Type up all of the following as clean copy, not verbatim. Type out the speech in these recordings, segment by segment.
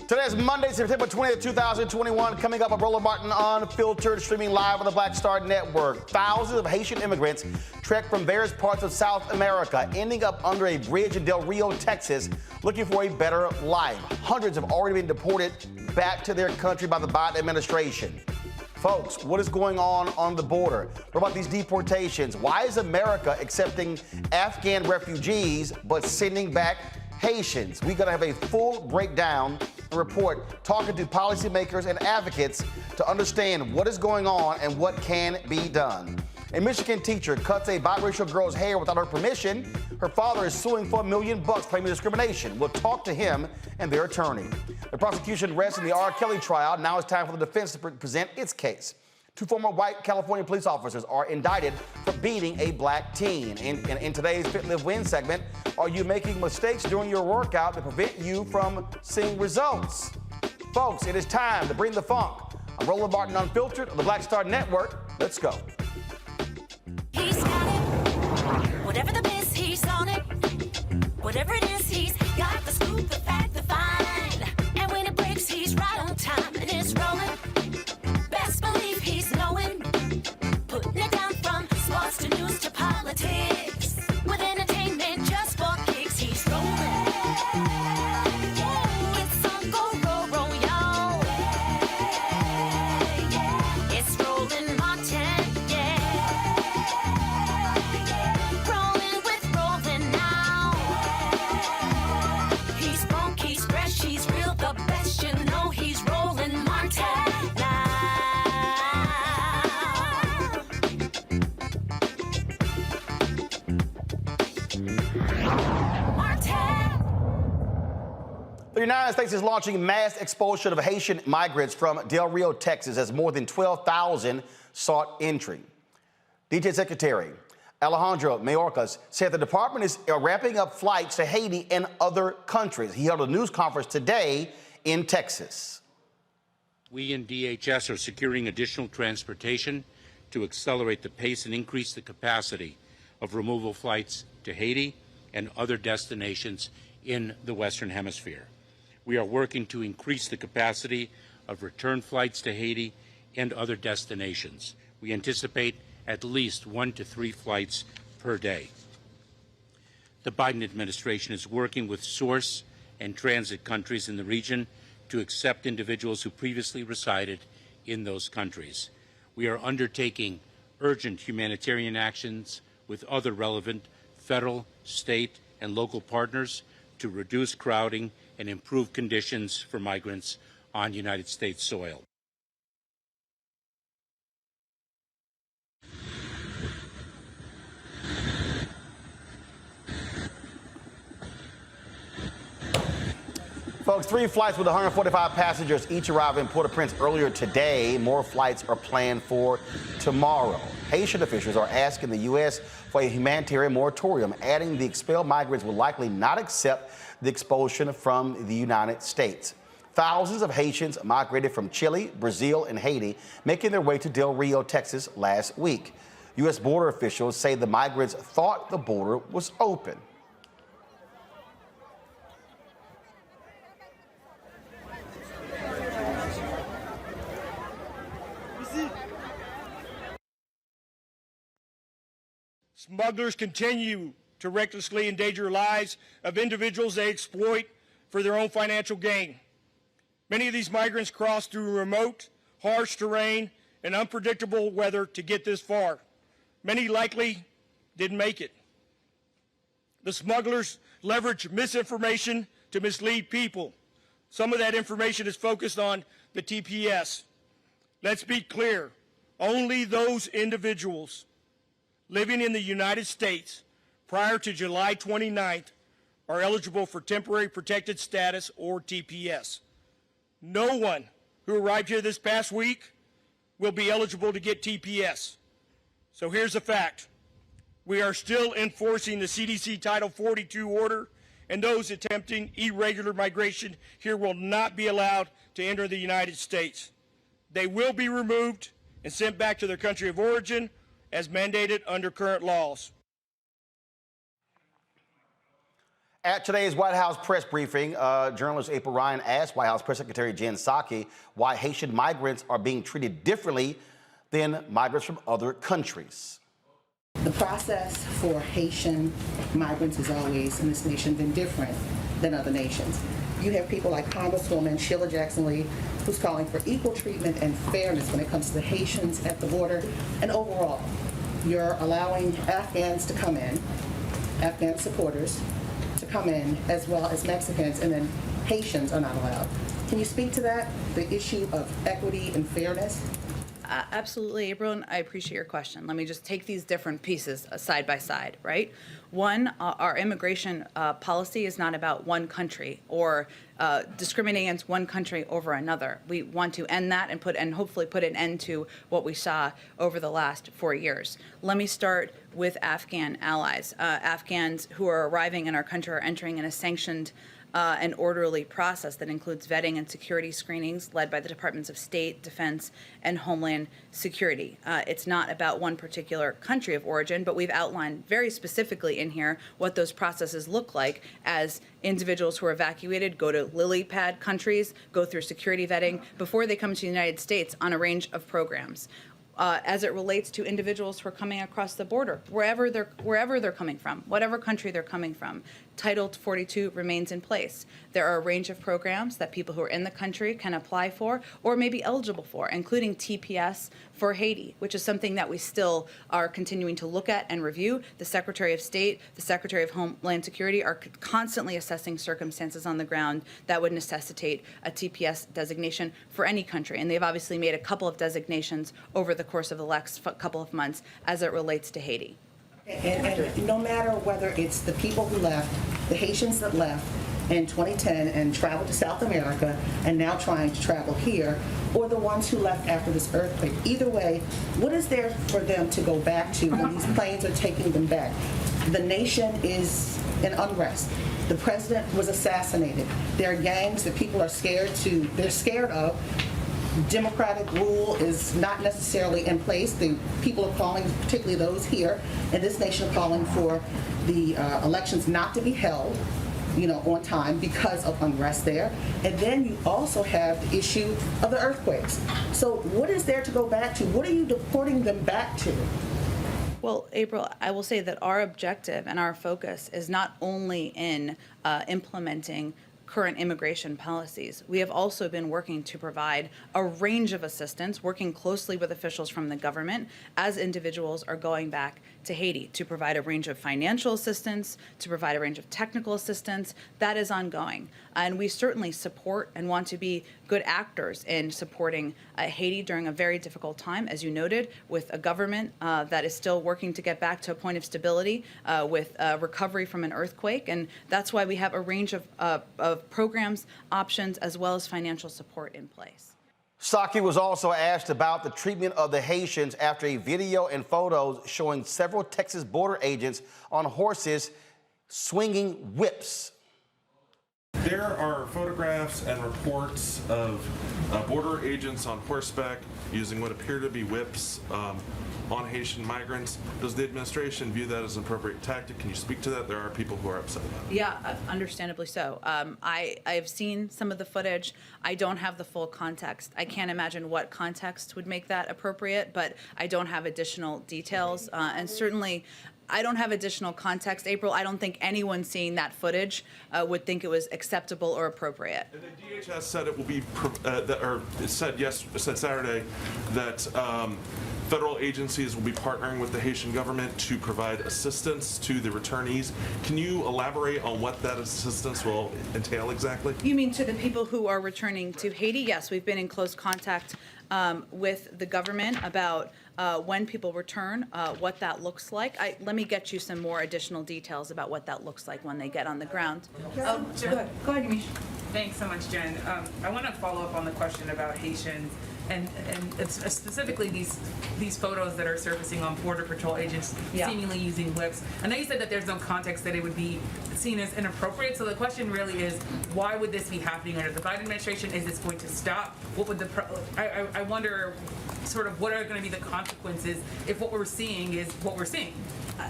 Today is Monday, September 20th, 2021. Coming up, Roland Martin Unfiltered, streaming live on the Black Star Network. Thousands of Haitian immigrants trekked from various parts of South America, ending up under a bridge in Del Rio, Texas, looking for a better life. Hundreds have already been deported back to their country by the Biden administration. Folks, what is going on the border? What about these deportations? Why is America accepting Afghan refugees but sending back Haitians? We're going to have a full breakdown and report, talking to policymakers and advocates to understand what is going on and what can be done. A Michigan teacher cuts a biracial girl's hair without her permission. Her father is suing for $1 million, claiming discrimination. We'll talk to him and their attorney. The prosecution rests in the R. Kelly trial. Now it's time for the defense to present its case. Two former white California police officers are indicted for beating a black teen. In today's Fit, Live, Win segment, are you making mistakes during your workout that prevent you from seeing results? Folks, it is time to bring the funk. I'm Roland Martin Unfiltered on the Black Star Network. Let's go. He's got it. Whatever the miss, he's on it. Whatever it is, he's got the scoop, the fact, the find. And when it breaks, he's right on time and it's rolling. Best believe he's knowing. Putting it down from sports to news to politics. With entertainment just for kicks, he's rolling. It's on go, roll, y'all. It's Roland Martin, rolling with Roland now. He's funk, he's fresh, he's real, the best, you know he's Roland Martin now. The United States is launching mass expulsion of Haitian migrants from Del Rio, Texas, as more than 12,000 sought entry. DJ Secretary Alejandro Mayorkas said the department is ramping up flights to Haiti and other countries. He held a news conference today in Texas. We in DHS are securing additional transportation to accelerate the pace and increase the capacity of removal flights to Haiti and other destinations in the Western Hemisphere. We are working to increase the capacity of return flights to Haiti and other destinations. We anticipate at least 1 to 3 flights per day. The Biden administration is working with source and transit countries in the region to accept individuals who previously resided in those countries. We are undertaking urgent humanitarian actions with other relevant federal, state, and local partners to reduce crowding and improve conditions for migrants on United States soil. Folks, 3 flights with 145 passengers each arrived in Port-au-Prince earlier today. More flights are planned for tomorrow. Haitian officials are asking the U.S. for a humanitarian moratorium, adding the expelled migrants will likely not accept the expulsion from the United States. Thousands of Haitians migrated from Chile, Brazil, and Haiti, making their way to Del Rio, Texas last week. U.S. border officials say the migrants thought the border was open. Smugglers continue to recklessly endanger lives of individuals they exploit for their own financial gain. Many of these migrants cross through remote, harsh terrain and unpredictable weather to get this far. Many likely didn't make it. The smugglers leverage misinformation to mislead people. Some of that information is focused on the TPS. Let's be clear, only those individuals living in the United States prior to July 29th are eligible for temporary protected status or TPS. No one who arrived here this past week will be eligible to get TPS. So here's the fact. We are still enforcing the CDC Title 42 order, and those attempting irregular migration here will not be allowed to enter the United States. They will be removed and sent back to their country of origin as mandated under current laws. At today's White House press briefing, journalist April Ryan asked White House Press Secretary Jen Psaki why Haitian migrants are being treated differently than migrants from other countries. The process for Haitian migrants has always in this nation been different than other nations. You have people like Congresswoman Sheila Jackson-Lee, who's calling for equal treatment and fairness when it comes to the Haitians at the border. And overall, you're allowing Afghans to come in, Afghan supporters to come in, as well as Mexicans, and then Haitians are not allowed. Can you speak to that, the issue of equity and fairness? Absolutely, April, and I appreciate your question. Let me just take these different pieces side by side, right? One, our immigration policy is not about one country or discriminating against one country over another. We want to end that and hopefully put an end to what we saw over the last 4 years. Let me start with Afghan allies. Afghans who are arriving in our country are entering in a sanctioned an orderly process that includes vetting and security screenings led by the Departments of State, Defense, and Homeland Security. It's not about one particular country of origin, but we've outlined very specifically in here what those processes look like as individuals who are evacuated go to lily pad countries, go through security vetting before they come to the United States on a range of programs. As it relates to individuals who are coming across the border, wherever they're coming from, whatever country they're coming from, Title 42 remains in place. There are a range of programs that people who are in the country can apply for or may be eligible for, including TPS for Haiti, which is something that we still are continuing to look at and review. The Secretary of State, the Secretary of Homeland Security are constantly assessing circumstances on the ground that would necessitate a TPS designation for any country. And they've obviously made a couple of designations over the course of the last couple of months as it relates to Haiti. And no matter whether it's the people who left, the Haitians that left in 2010 and traveled to South America and now trying to travel here, or the ones who left after this earthquake, either way, what is there for them to go back to when these planes are taking them back? The nation is in unrest. The president was assassinated. There are gangs that people are scared of. Democratic rule is not necessarily in place. The people are calling, particularly those here in this nation, are calling for the elections not to be held, on time because of unrest there. And then you also have the issue of the earthquakes. So what is there to go back to? What are you deporting them back to? Well, April, I will say that our objective and our focus is not only in implementing current immigration policies. We have also been working to provide a range of assistance, working closely with officials from the government as individuals are going back to Haiti, to provide a range of financial assistance, to provide a range of technical assistance. That is ongoing. And we certainly support and want to be good actors in supporting Haiti during a very difficult time, as you noted, with a government that is still working to get back to a point of stability with recovery from an earthquake. And that's why we have a range of programs, options, as well as financial support in place. Psaki was also asked about the treatment of the Haitians after a video and photos showing several Texas border agents on horses swinging whips. There are photographs and reports of border agents on horseback using what appear to be whips on Haitian migrants. Does the administration view that as an appropriate tactic? Can you speak to that? There are people who are upset about it. Yeah, understandably so. I've seen some of the footage. I don't have the full context. I can't imagine what context would make that appropriate, but I don't have additional details. And certainly, I don't have additional context. April, I don't think anyone seeing that footage would think it was acceptable or appropriate. And the DHS said it will be, said Saturday that federal agencies will be partnering with the Haitian government to provide assistance to the returnees. Can you elaborate on what that assistance will entail exactly? You mean to the people who are returning to Haiti? Yes, we've been in close contact with the government about when people return, what that looks like. Let me get you some more additional details about what that looks like when they get on the ground. Go ahead, Yamiche. Thanks so much, Jen. I want to follow up on the question about Haitians and it's specifically these photos that are surfacing on Border Patrol agents seemingly using whips. I know you said that there's no context that it would be seen as inappropriate, so the question really is, why would this be happening under the Biden administration? Is this going to stop? What would I wonder sort of what are going to be the consequences if what we're seeing is what we're seeing?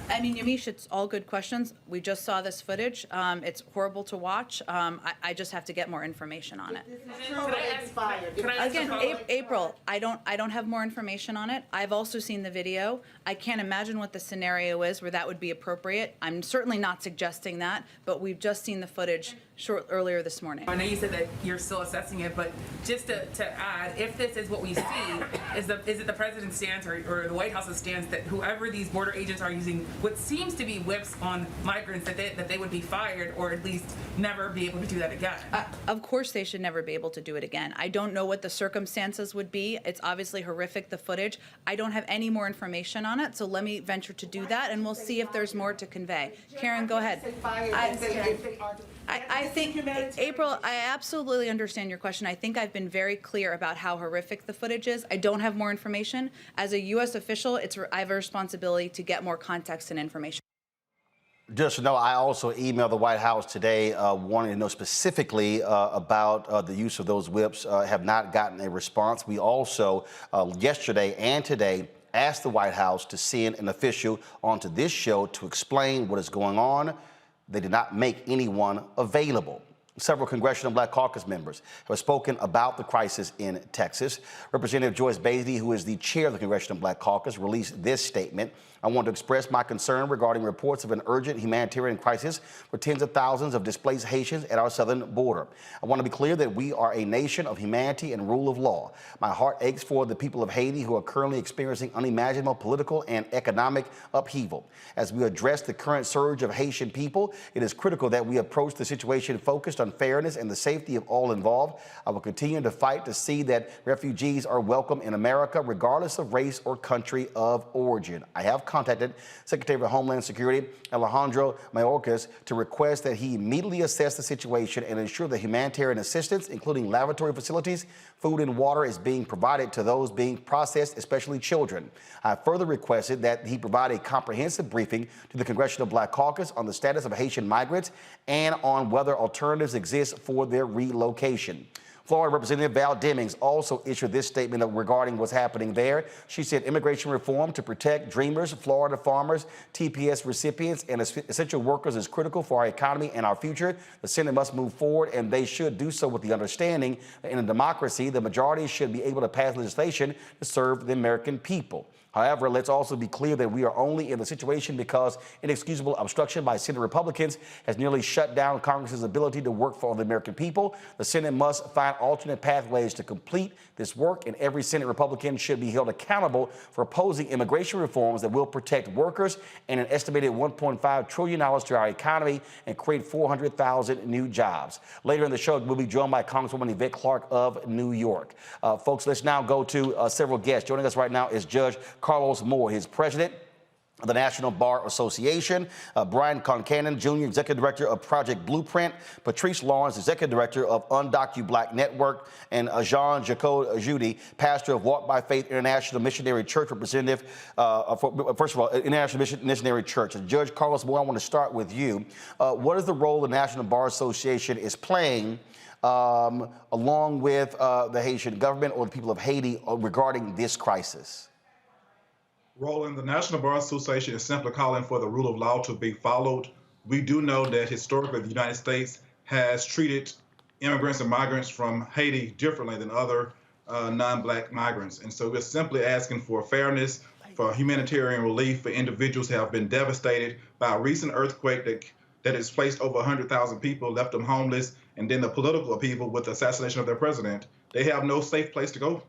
I mean, Yamiche, it's all good questions. We just saw this footage. It's horrible to watch. I just have to get more information on it. Again, April, I don't have more information on it. I've also seen the video. I can't imagine what the scenario is where that would be appropriate. I'm certainly not suggesting that, but we've just seen the footage earlier this morning. I know you said that you're still assessing it, but just to add, if this is what we see, is it the president's stance or the White House's stance that whoever these border agents are using what seems to be whips on migrants, that they would be fired or at least never be able to do that again? Of course they should never be able to do it again. I don't know what the circumstances would be. It's obviously horrific, the footage. I don't have any more information on it, so let me venture to do that, and we'll see if there's more to convey. Karen, go ahead. I think, April, I absolutely understand your question. I think I've been very clear about how horrific the footage is. I don't have more information. As a U.S. official, I have a responsibility to get more context and information. Just to know, I also emailed the White House today wanting to know specifically about the use of those whips. Have not gotten a response. We also, yesterday and today, asked the White House to send an official onto this show to explain what is going on. They did not make anyone available. Several Congressional Black Caucus members have spoken about the crisis in Texas. Representative Joyce Beatty, who is the chair of the Congressional Black Caucus, released this statement. I want to express my concern regarding reports of an urgent humanitarian crisis for tens of thousands of displaced Haitians at our southern border. I want to be clear that we are a nation of humanity and rule of law. My heart aches for the people of Haiti who are currently experiencing unimaginable political and economic upheaval. As we address the current surge of Haitian people, it is critical that we approach the situation focused on fairness and the safety of all involved. I will continue to fight to see that refugees are welcome in America, regardless of race or country of origin. I have contacted Secretary of Homeland Security Alejandro Mayorkas to request that he immediately assess the situation and ensure that humanitarian assistance, including lavatory facilities, food and water, is being provided to those being processed, especially children. I further requested that he provide a comprehensive briefing to the Congressional Black Caucus on the status of Haitian migrants and on whether alternatives exist for their relocation. Florida Representative Val Demings also issued this statement regarding what's happening there. She said immigration reform to protect dreamers, Florida farmers, TPS recipients, and essential workers is critical for our economy and our future. The Senate must move forward, and they should do so with the understanding that in a democracy, the majority should be able to pass legislation to serve the American people. However, let's also be clear that we are only in the situation because inexcusable obstruction by Senate Republicans has nearly shut down Congress's ability to work for the American people. The Senate must find alternate pathways to complete this work, and every Senate Republican should be held accountable for opposing immigration reforms that will protect workers and an estimated $1.5 trillion to our economy and create 400,000 new jobs. Later in the show, we'll be joined by Congresswoman Yvette Clarke of New York. Folks, let's now go to several guests. Joining us right now is Judge Carlos Moore, his president of the National Bar Association, Brian Concannon, Jr., Executive Director of Project Blueprint, Patrice Lawrence, Executive Director of UndocuBlack Network, and Jean-Jacques Judy, pastor of Walk by Faith International Missionary Church, representative, first of all, International Missionary Church. Judge Carlos Moore, I want to start with you. What is the role the National Bar Association is playing along with the Haitian government or the people of Haiti regarding this crisis? Roland, the National Bar Association is simply calling for the rule of law to be followed. We do know that historically the United States has treated immigrants and migrants from Haiti differently than other non-Black migrants. And so we're simply asking for fairness, for humanitarian relief for individuals who have been devastated by a recent earthquake that has placed over 100,000 people, left them homeless, and then the political upheaval with the assassination of their president. They have no safe place to go.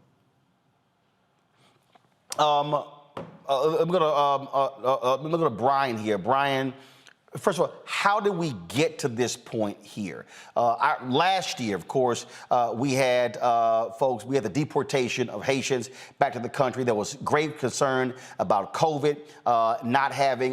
I'm going to look at Brian here. Brian, first of all, how did we get to this point here? Last year, of course, we had we had the deportation of Haitians back to the country. There was grave concern about COVID, not having,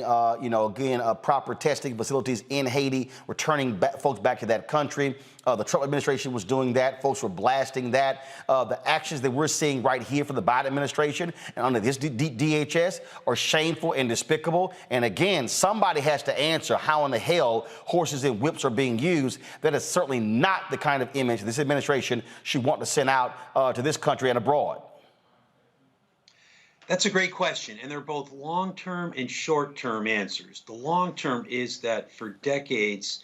proper testing facilities in Haiti, returning folks back to that country. The Trump administration was doing that. Folks were blasting that. The actions that we're seeing right here from the Biden administration and under this DHS are shameful and despicable. And again, somebody has to answer how in the hell horses and whips are being used. That is certainly not the kind of image this administration should want to send out to this country and abroad. That's a great question, and they're both long-term and short-term answers. The long-term is that for decades,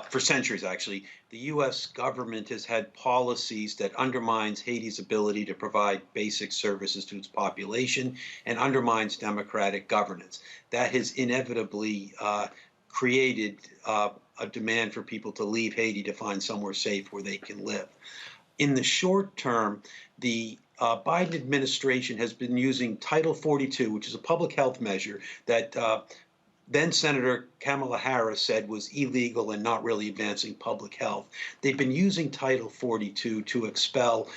for centuries actually, the U.S. government has had policies that undermines Haiti's ability to provide basic services to its population and undermines democratic governance. That has inevitably created a demand for people to leave Haiti to find somewhere safe where they can live. In the short term, the Biden administration has been using Title 42, which is a public health measure that then Senator Kamala Harris said was illegal and not really advancing public health. They've been using Title 42 to expel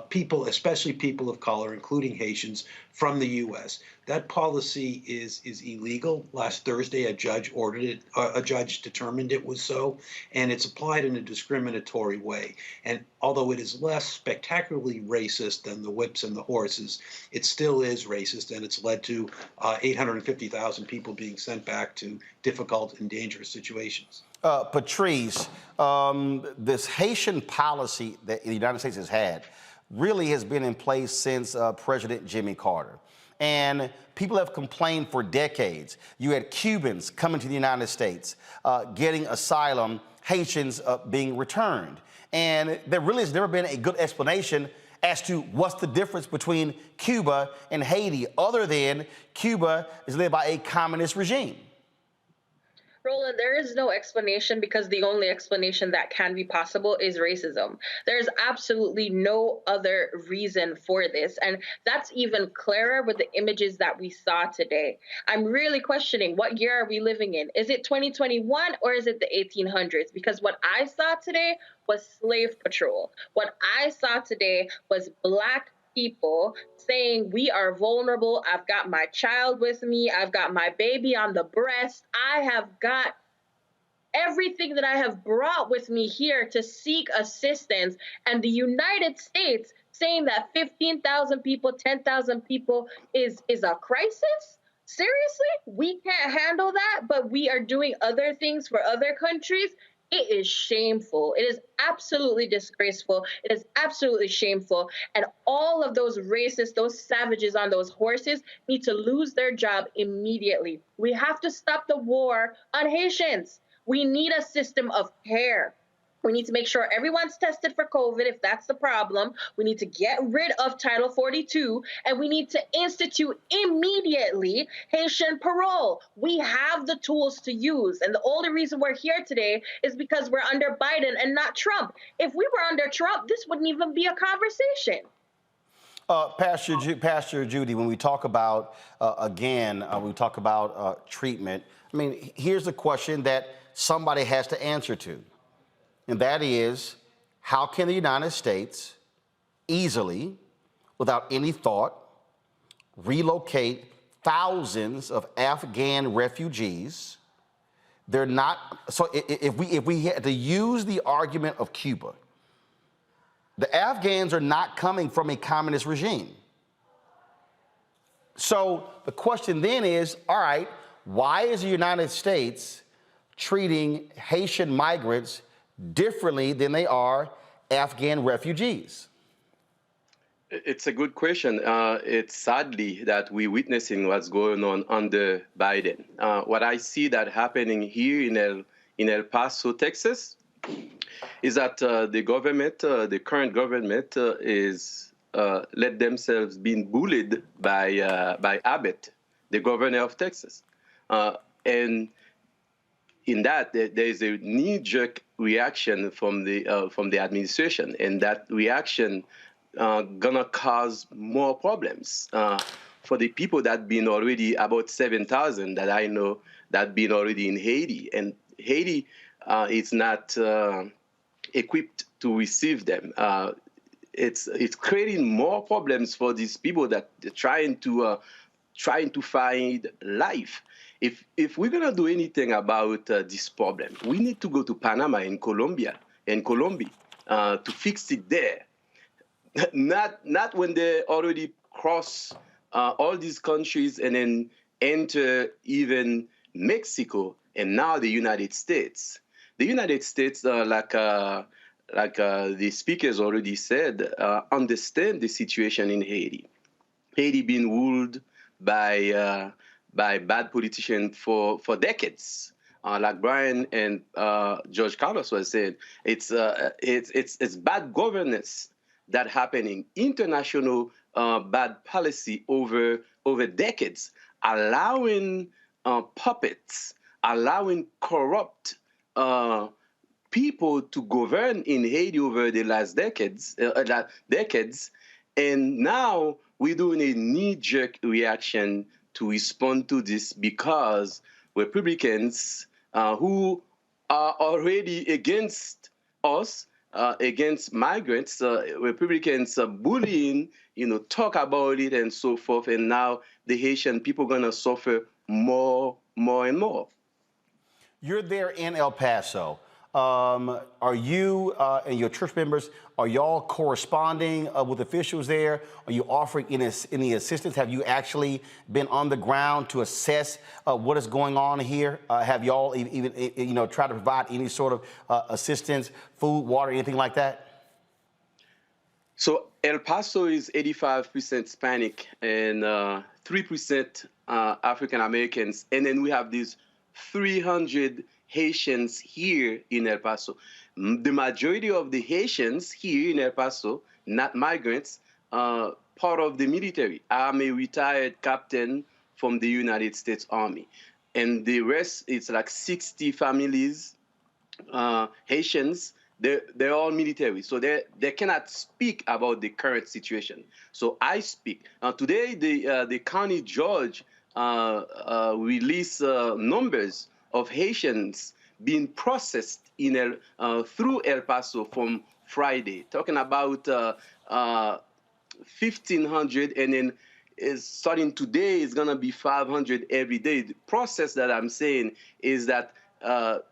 people, especially people of color, including Haitians, from the U.S. That policy is illegal. Last Thursday, a judge ordered it. A judge determined it was so, and it's applied in a discriminatory way. And although it is less spectacularly racist than the whips and the horses, it still is racist, and it's led to 850,000 people being sent back to difficult and dangerous situations. Patrice, this Haitian policy that the United States has had really has been in place since President Jimmy Carter. And people have complained for decades. You had Cubans coming to the United States, getting asylum, Haitians being returned. And there really has never been a good explanation as to what's the difference between Cuba and Haiti, other than Cuba is led by a communist regime. Roland, there is no explanation because the only explanation that can be possible is racism. There's absolutely no other reason for this. And that's even clearer with the images that we saw today. I'm really questioning, what year are we living in? Is it 2021 or is it the 1800s? Because what I saw today was slave patrol. What I saw today was Black people saying we are vulnerable. I've got my child with me. I've got my baby on the breast. I have got everything that I have brought with me here to seek assistance. And the United States saying that 15,000 people, 10,000 people is a crisis? Seriously? We can't handle that, but we are doing other things for other countries? It is shameful. It is absolutely disgraceful. It is absolutely shameful. And all of those racists, those savages on those horses need to lose their job immediately. We have to stop the war on Haitians. We need a system of care. We need to make sure everyone's tested for COVID if that's the problem. We need to get rid of Title 42, and we need to institute immediately Haitian parole. We have the tools to use, and the only reason we're here today is because we're under Biden and not Trump. If we were under Trump, this wouldn't even be a conversation. Pastor Judy, when we talk about, we talk about treatment, I mean, here's the question that somebody has to answer to. And that is, how can the United States easily, without any thought, relocate thousands of Afghan refugees? They're not, so if we had to use the argument of Cuba, the Afghans are not coming from a communist regime. So the question then is, all right, why is the United States treating Haitian migrants differently than they are Afghan refugees? It's a good question. It's sadly that we're witnessing what's going on under Biden. What I see that happening here in El Paso, Texas, is that the government, the current government, is let themselves being bullied by Abbott, the governor of Texas, and in that there is a knee-jerk reaction from the administration, and that reaction gonna cause more problems for the people that been already about 7,000 that I know that been already in Haiti, and Haiti is not equipped to receive them. It's creating more problems for these people that are trying to find life. If we're gonna do anything about this problem, we need to go to Panama and Colombia and Colombia to fix it there. Not when they already cross all these countries and then enter even Mexico and now the United States. The United States, like the speakers already said, understand the situation in Haiti. Haiti being ruled by bad politicians for decades. Like Brian and George Carlos was saying, it's bad governance that happening, international bad policy over decades, allowing puppets, allowing corrupt people to govern in Haiti over the last decades, and now we're doing a knee-jerk reaction to respond to this because Republicans who are already against us, against migrants, Republicans bullying, talk about it and so forth, and now the Haitian people are gonna suffer more and more. You're there in El Paso. Are you and your church members, are y'all corresponding with officials there? Are you offering any assistance? Have you actually been on the ground to assess what is going on here? Have y'all even tried to provide any sort of assistance, food, water, anything like that? So El Paso is 85% Hispanic and 3% African Americans, and then we have these 300 Haitians here in El Paso. The majority of the Haitians here in El Paso, not migrants, part of the military. I'm a retired captain from the United States Army. And the rest, it's like 60 families, Haitians, they're all military. So they cannot speak about the current situation. So I speak. Today, the county judge released numbers of Haitians being processed through El Paso from Friday, talking about 1,500, and then starting today is gonna be 500 every day. The process that I'm saying is that to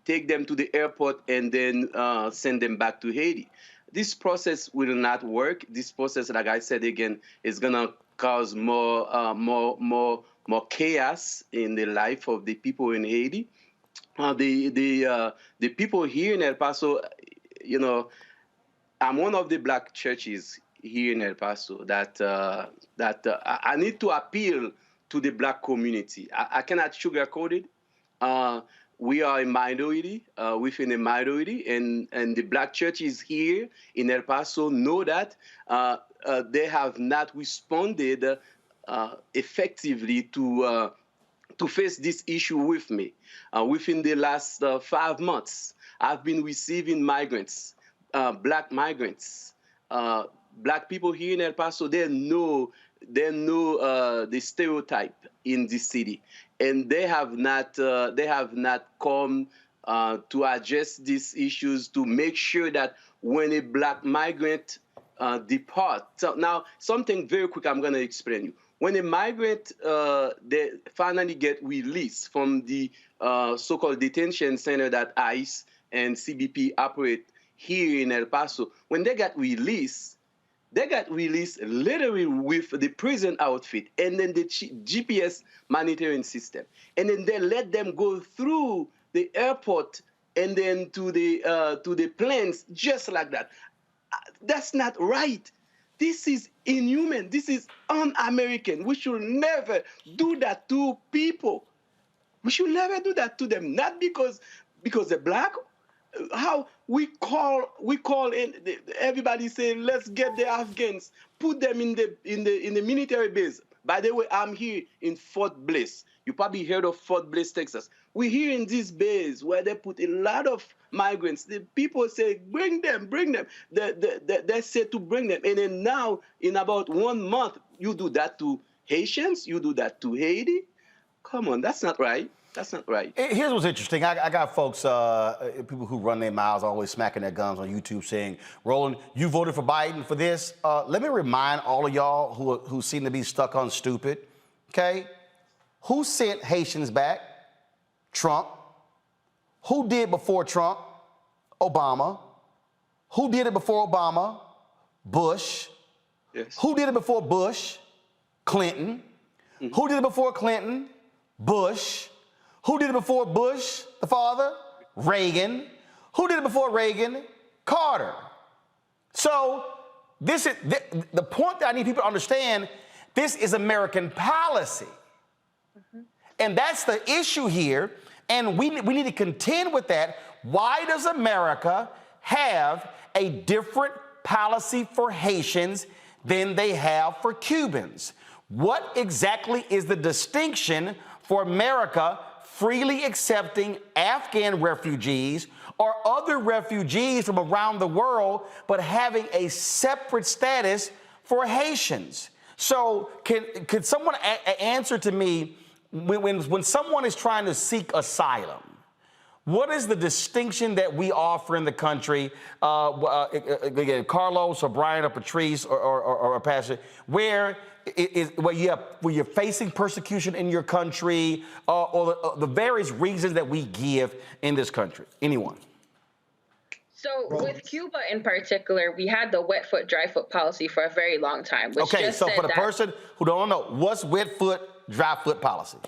take them to the airport and then send them back to Haiti. This process will not work. This process, like I said again, is gonna cause more chaos in the life of the people in Haiti. The people here in El Paso, I'm one of the black churches here in El Paso that I need to appeal to the black community. I cannot sugarcoat it. We are a minority within a minority, and the black churches here in El Paso know that they have not responded effectively to face this issue with me. Within the last 5 months, I've been receiving migrants, black migrants, black people here in El Paso. They know the stereotype in this city, and they have not come to address these issues to make sure that when a black migrant depart. So now, something very quick I'm going to explain you. When a migrant they finally get released from the so-called detention center that ICE and CBP operate here in El Paso, when they got released literally with the prison outfit and then the GPS monitoring system. And then they let them go through the airport and then to the planes just like that. That's not right. This is inhuman. This is un-American. We should never do that to people. We should never do that to them. Not because they're black. How we call in everybody saying, let's get the Afghans, put them in the military base. By the way, I'm here in Fort Bliss. You probably heard of Fort Bliss, Texas. We're here in this base where they put a lot of migrants. The people say, bring them. They say to bring them. And then now, in about 1 month, you do that to Haitians, you do that to Haiti. Come on, that's not right. That's not right. Here's what's interesting. I got folks, people who run their mouths, always smacking their gums on YouTube saying, Roland, you voted for Biden for this. Let me remind all of y'all who seem to be stuck on stupid, okay? Who sent Haitians back? Trump. Who did before Trump? Obama. Who did it before Obama? Bush. Yes. Who did it before Bush? Clinton. Who did it before Clinton? Bush. Who did it before Bush, the father? Reagan. Who did it before Reagan? Carter. So this is the point that I need people to understand. This is American policy. And that's the issue here. And we need to contend with that. Why does America have a different policy for Haitians than they have for Cubans? What exactly is the distinction for America freely accepting Afghan refugees or other refugees from around the world, but having a separate status for Haitians? So could someone answer to me, when someone is trying to seek asylum, what is the distinction that we offer in the country? Again, Carlos or Brian or Patrice or Pastor, where you're facing persecution in your country, or the various reasons that we give in this country? Anyone? So with Cuba in particular, we had the wet foot, dry foot policy for a very long time. Which Okay, just so said for the that person who don't know, what's wet foot, dry foot policy?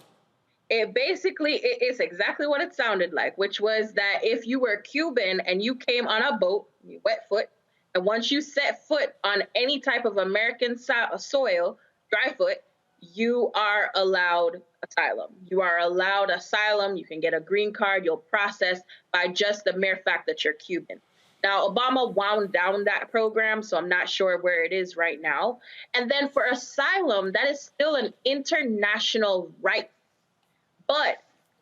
it is exactly what it sounded like, which was that if you were Cuban and you came on a boat, you wet foot, and once you set foot on any type of American soil, dry foot, you are allowed asylum. You are allowed asylum. You can get a green card. You'll process by just the mere fact that you're Cuban. Now, Obama wound down that program, so I'm not sure where it is right now. And then for asylum, that is still an international right. But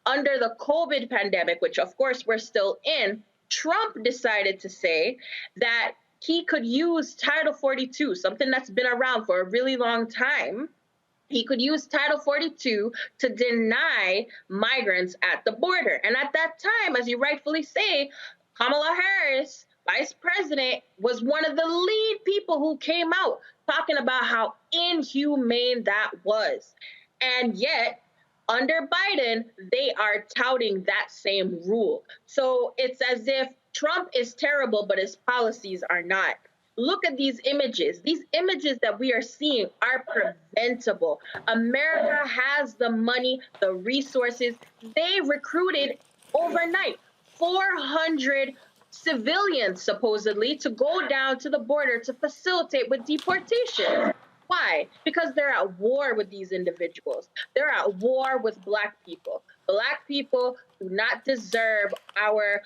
under the COVID pandemic, which of course we're still in, Trump decided to say that he could use Title 42, something that's been around for a really long time. He could use Title 42 to deny migrants at the border. And at that time, as you rightfully say, Kamala Harris, Vice President, was one of the lead people who came out talking about how inhumane that was. And yet, under Biden, they are touting that same rule. So it's as if Trump is terrible, but his policies are not. Look at these images. These images that we are seeing are preventable. America has the money, the resources. They recruited overnight 400 civilians, supposedly, to go down to the border to facilitate with deportation. Why? Because they're at war with these individuals. They're at war with Black people. Black people do not deserve our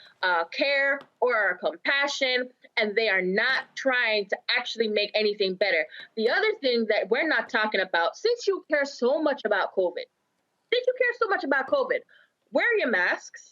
care or our compassion, and they are not trying to actually make anything better. The other thing that we're not talking about, since you care so much about COVID, wear your masks.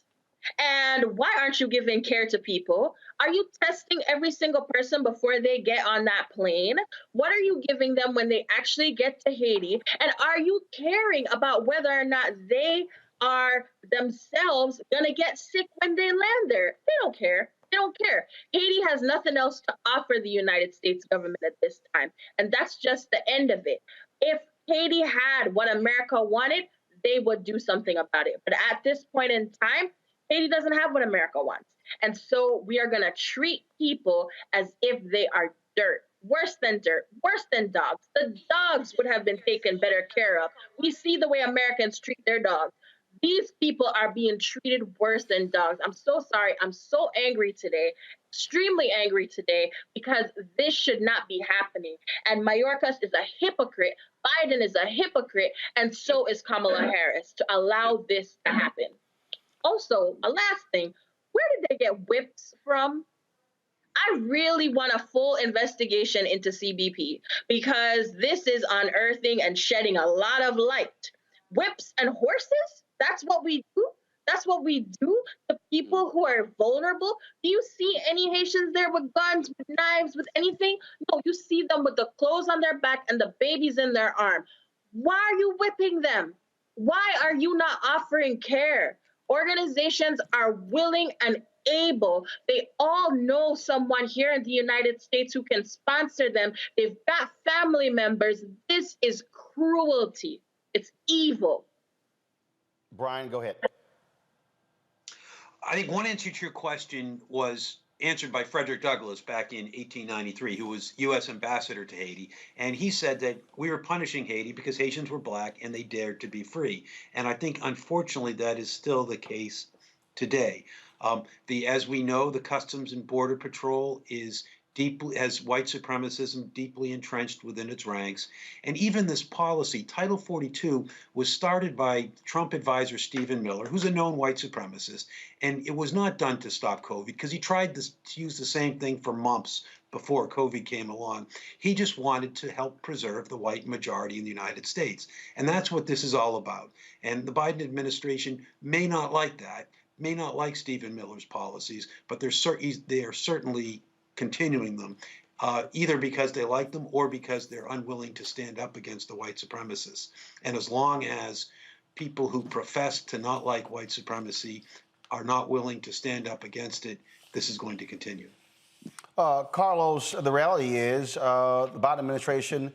And why aren't you giving care to people? Are you testing every single person before they get on that plane? What are you giving them when they actually get to Haiti? And are you caring about whether or not they are themselves going to get sick when they land there? They don't care. They don't care. Haiti has nothing else to offer the United States government at this time. And that's just the end of it. If Haiti had what America wanted, they would do something about it. But at this point in time, Haiti doesn't have what America wants. And so we are going to treat people as if they are dirt. Worse than dirt, worse than dogs. The dogs would have been taken better care of. We see the way Americans treat their dogs. These people are being treated worse than dogs. I'm so sorry. I'm so angry today, extremely angry today, because this should not be happening. And Mayorkas is a hypocrite. Biden is a hypocrite. And so is Kamala Harris to allow this to happen. Also, a last thing, where did they get whips from? I really want a full investigation into CBP, because this is unearthing and shedding a lot of light. Whips and horses? That's what we do? That's what we do to people who are vulnerable? Do you see any Haitians there with guns, with knives, with anything? No, you see them with the clothes on their back and the babies in their arm. Why are you whipping them? Why are you not offering care? Organizations are willing and able. They all know someone here in the United States who can sponsor them. They've got family members. This is cruelty. It's evil. Brian, go ahead. I think one answer to your question was answered by Frederick Douglass back in 1893, who was U.S. ambassador to Haiti. And he said that we were punishing Haiti because Haitians were black and they dared to be free. And I think, unfortunately, that is still the case today. As we know, the Customs and Border Patrol has white supremacism deeply entrenched within its ranks. And even this policy, Title 42, was started by Trump advisor Stephen Miller, who's a known white supremacist. And it was not done to stop COVID because he tried to use the same thing for mumps before COVID came along. He just wanted to help preserve the white majority in the United States. And that's what this is all about. And the Biden administration may not like that, may not like Stephen Miller's policies, but they are certainly continuing them, either because they like them or because they're unwilling to stand up against the white supremacists. And as long as people who profess to not like white supremacy are not willing to stand up against it, this is going to continue. Carlos, the reality is the Biden administration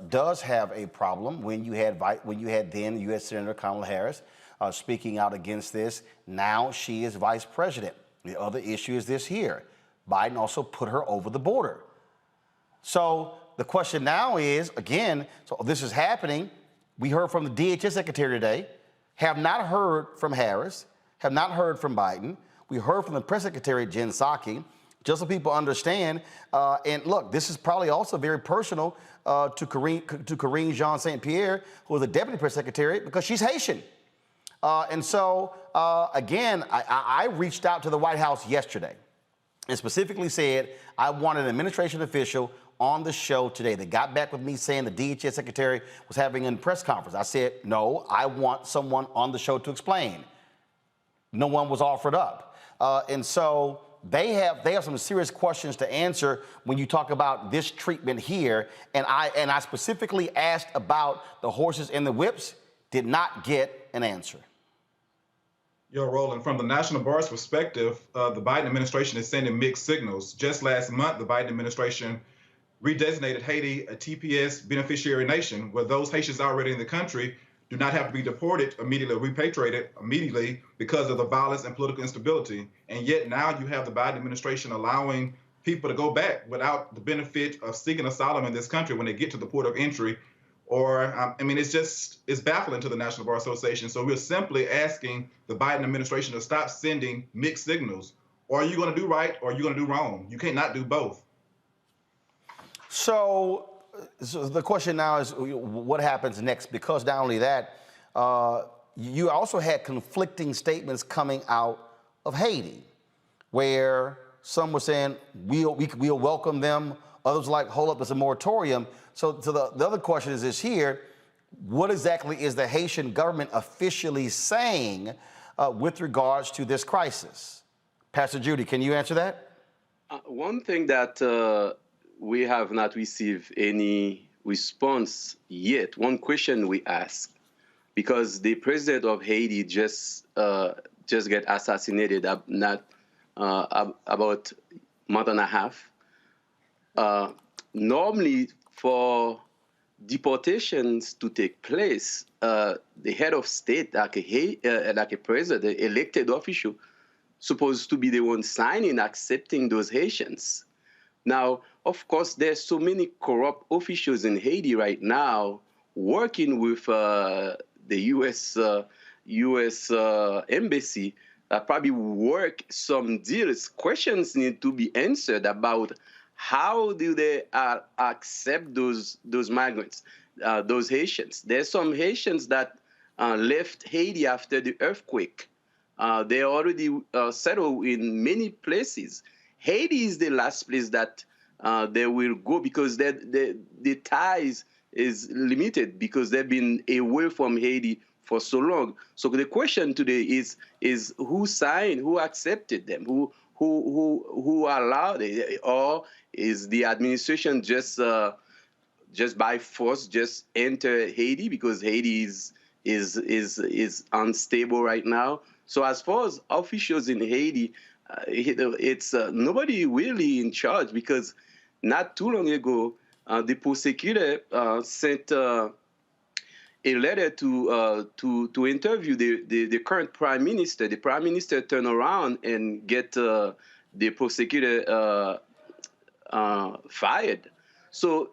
does have a problem. When you had then U.S. Senator Kamala Harris speaking out against this, now she is vice president. The other issue is this here. Biden also put her over the border. So the question now is, again, so this is happening. We heard from the DHS secretary today, have not heard from Harris, have not heard from Biden. We heard from the press secretary, Jen Psaki, just so people understand. And look, this is probably also very personal to Karine Jean St. Pierre, who was the deputy press secretary, because she's Haitian. And so, again, I reached out to the White House yesterday and specifically said I wanted an administration official on the show today. They got back with me saying the DHS secretary was having a press conference. I said, no, I want someone on the show to explain. No one was offered up. And so they have some serious questions to answer when you talk about this treatment here. And I specifically asked about the horses and the whips, did not get an answer. Roland, from the National Bar's perspective, the Biden administration is sending mixed signals. Just last month, the Biden administration redesignated Haiti a TPS beneficiary nation, where those Haitians already in the country do not have to be deported immediately, repatriated immediately because of the violence and political instability. And yet now you have the Biden administration allowing people to go back without the benefit of seeking asylum in this country when they get to the port of entry. Or, it's baffling to the National Bar Association. So we're simply asking the Biden administration to stop sending mixed signals. Or are you going to do right or are you going to do wrong? You can't not do both. So the question now is what happens next? Because not only that, you also had conflicting statements coming out of Haiti, where some were saying we'll welcome them. Others like, hold up, it's a moratorium. So the other question is this here, what exactly is the Haitian government officially saying with regards to this crisis? Pastor Judy, can you answer that? One thing that we have not received any response yet, one question we ask, because the president of Haiti just got assassinated about a month and a half. Normally, for deportations to take place, the head of state, like a president, elected official, supposed to be the one signing, accepting those Haitians. Now, of course, there's so many corrupt officials in Haiti right now working with the U.S. embassy that probably work some deals. Questions need to be answered about how do they accept those migrants, those Haitians. There's some Haitians that left Haiti after the earthquake. They already settled in many places. Haiti is the last place that they will go because the ties is limited because they've been away from Haiti for so long. So the question today is who signed, who accepted them, who allowed it, or is the administration just by force just enter Haiti because Haiti is unstable right now? So as far as officials in Haiti, it's nobody really in charge because not too long ago, the prosecutor sent a letter to interview the current prime minister. The prime minister turned around and get the prosecutor fired. So,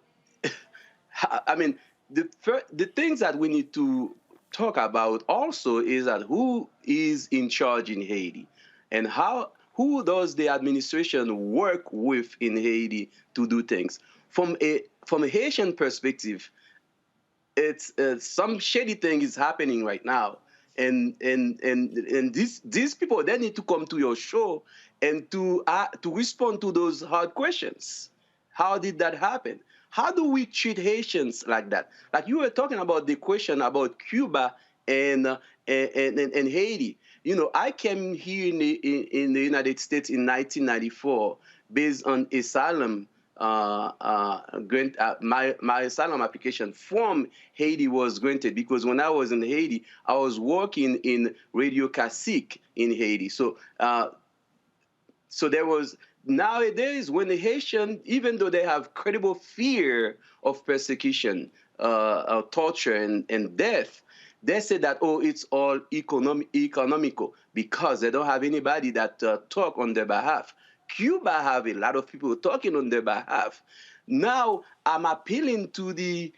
I mean, the things that we need to talk about also is that who is in charge in Haiti, and who does the administration work with in Haiti to do things. From a Haitian perspective, it's some shady thing is happening right now, and these people, they need to come to your show and to respond to those hard questions. How did that happen? How do we treat Haitians like that? Like you were talking about the question about Cuba and Haiti. You know, I came here in the United States in 1994 based on asylum. My asylum application from Haiti was granted because when I was in Haiti, I was working in Radio Classique in Haiti. So there was, nowadays, when the Haitian, even though they have credible fear of persecution, torture, and death, they say that, oh, it's all economical because they don't have anybody that talk on their behalf. Cuba have a lot of people talking on their behalf. Now I'm appealing to the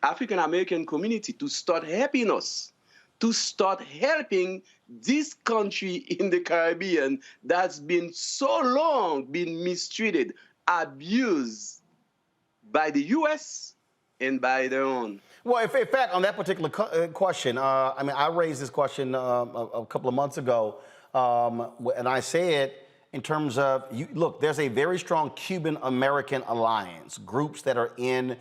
African American community to start helping us, to start helping this country in the Caribbean that's been so long been mistreated, abused by the U.S. and by their own. Well, in fact, on that particular question, I mean, I raised this question a couple of months ago, and I said, in terms of, look, there's a very strong Cuban-American alliance, groups that are in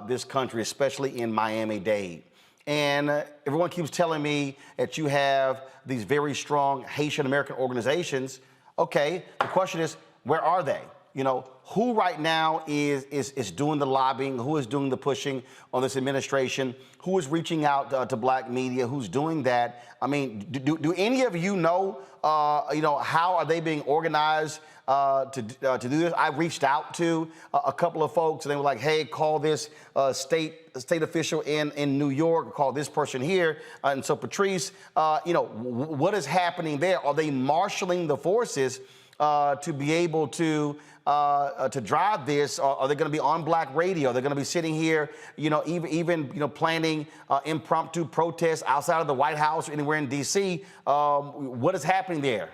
this country, especially in Miami-Dade. And everyone keeps telling me that you have these very strong Haitian-American organizations. Okay, the question is, where are they? You know, who right now is doing the lobbying? Who is doing the pushing on this administration? Who is reaching out to black media? Who's doing that? I mean, do any of you know, how are they being organized to do this? I reached out to a couple of folks, and they were like, hey, call this state official in New York, call this person here. And so, Patrice, what is happening there? Are they marshaling the forces to be able to drive this? Or are they going to be on black radio? They're going to be sitting here, even planning impromptu protests outside of the White House or anywhere in D.C. What is happening there?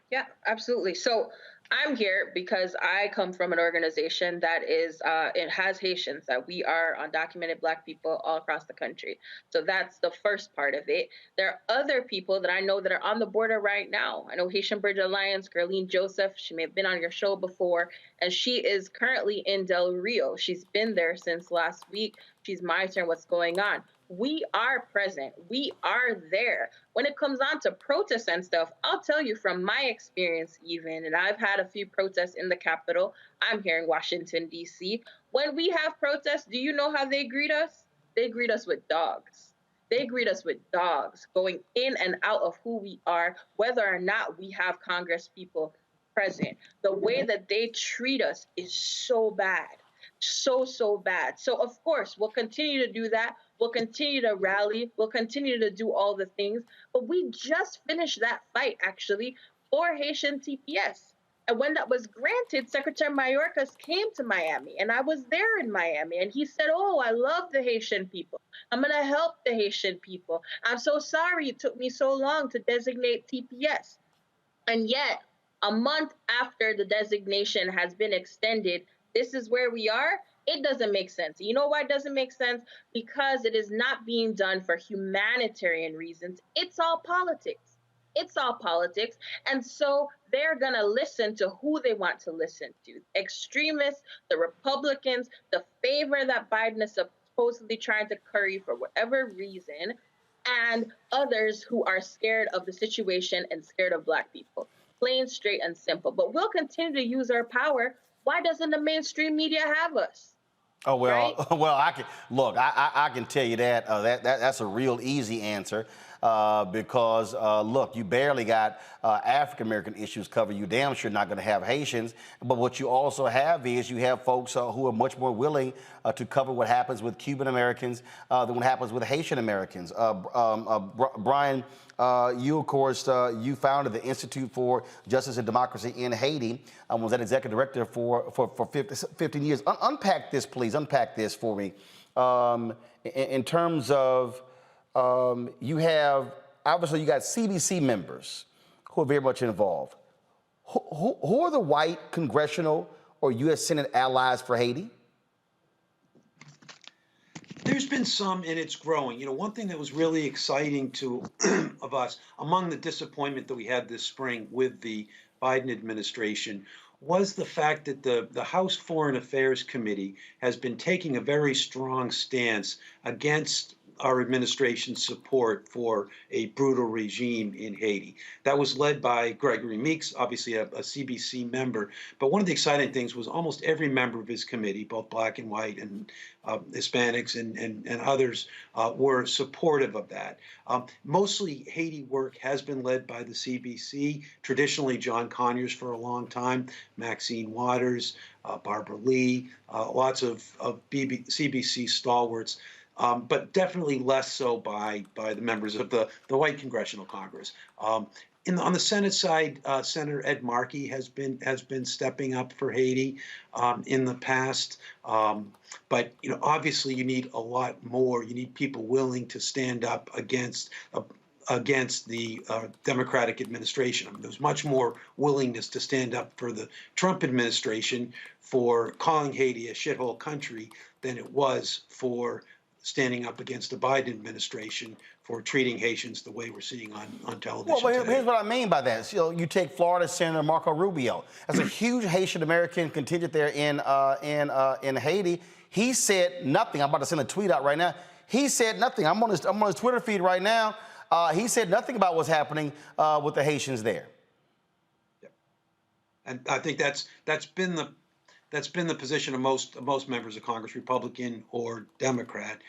Yeah, absolutely. So I'm here because I come from an organization that it has Haitians, that we are undocumented black people all across the country. So that's the first part of it. There are other people that I know that are on the border right now. I know Haitian Bridge Alliance, Gerline Joseph, she may have been on your show before, and she is currently in Del Rio. She's been there since last week. She's monitoring what's going on. We are present. We are there. When it comes on to protests and stuff, I'll tell you from my experience even, and I've had a few protests in the Capitol. I'm here in Washington, D.C. When we have protests, do you know how they greet us? They greet us with dogs. They greet us with dogs going in and out of who we are, whether or not we have Congress people present. The way that they treat us is so bad. So bad. So, of course, we'll continue to do that. We'll continue to rally. We'll continue to do all the things. But we just finished that fight, actually, for Haitian TPS. And when that was granted, Secretary Mayorkas came to Miami, and I was there in Miami, and he said, oh, I love the Haitian people. I'm going to help the Haitian people. I'm so sorry it took me so long to designate TPS. And yet, a month after the designation has been extended, this is where we are. It doesn't make sense. You know why it doesn't make sense? Because it is not being done for humanitarian reasons. It's all politics. It's all politics. And so they're going to listen to who they want to listen to. Extremists, the Republicans, the favor that Biden is supposedly trying to curry for whatever reason, and others who are scared of the situation and scared of black people. Plain, straight, and simple. But we'll continue to use our power. Why doesn't the mainstream media have us? Oh, well, right? well, I can tell you that that's a real easy answer. because, look, you barely got African-American issues covered. You damn sure not going to have Haitians. But what you also have is you have folks who are much more willing to cover what happens with Cuban Americans than what happens with Haitian Americans. Brian, you, of course, you founded the Institute for Justice and Democracy in Haiti, was that executive director for 15 years. Unpack this, please. Unpack this for me. In terms of, you have, obviously, you got CBC members who are very much involved. Who are the white congressional or U.S. Senate allies for Haiti? There's been some, and it's growing. You know, one thing that was really exciting to of us, among the disappointment that we had this spring with the Biden administration, was the fact that the House Foreign Affairs Committee has been taking a very strong stance against our administration's support for a brutal regime in Haiti. That was led by Gregory Meeks, obviously a CBC member. But one of the exciting things was almost every member of his committee, both black and white and Hispanics and others, were supportive of that. Mostly Haiti work has been led by the CBC, traditionally John Conyers for a long time, Maxine Waters, Barbara Lee, lots of CBC stalwarts. But definitely less so by the members of the white Congressional Congress. On the Senate side, Senator Ed Markey has been stepping up for Haiti in the past. But you know, obviously, you need a lot more. You need people willing to stand up against the Democratic administration. I mean, there's much more willingness to stand up for the Trump administration for calling Haiti a shithole country than it was for standing up against the Biden administration for treating Haitians the way we're seeing on television. Well, today. here's what I mean by that. So you take Florida Senator Marco Rubio. That's a huge Haitian American contingent there in Haiti. He said nothing. I'm about to send a tweet out right now. He said nothing. I'm on his Twitter feed right now. He said nothing about what's happening with the Haitians there. Yeah. And I think that's been the position of most members of Congress, Republican or Democrat.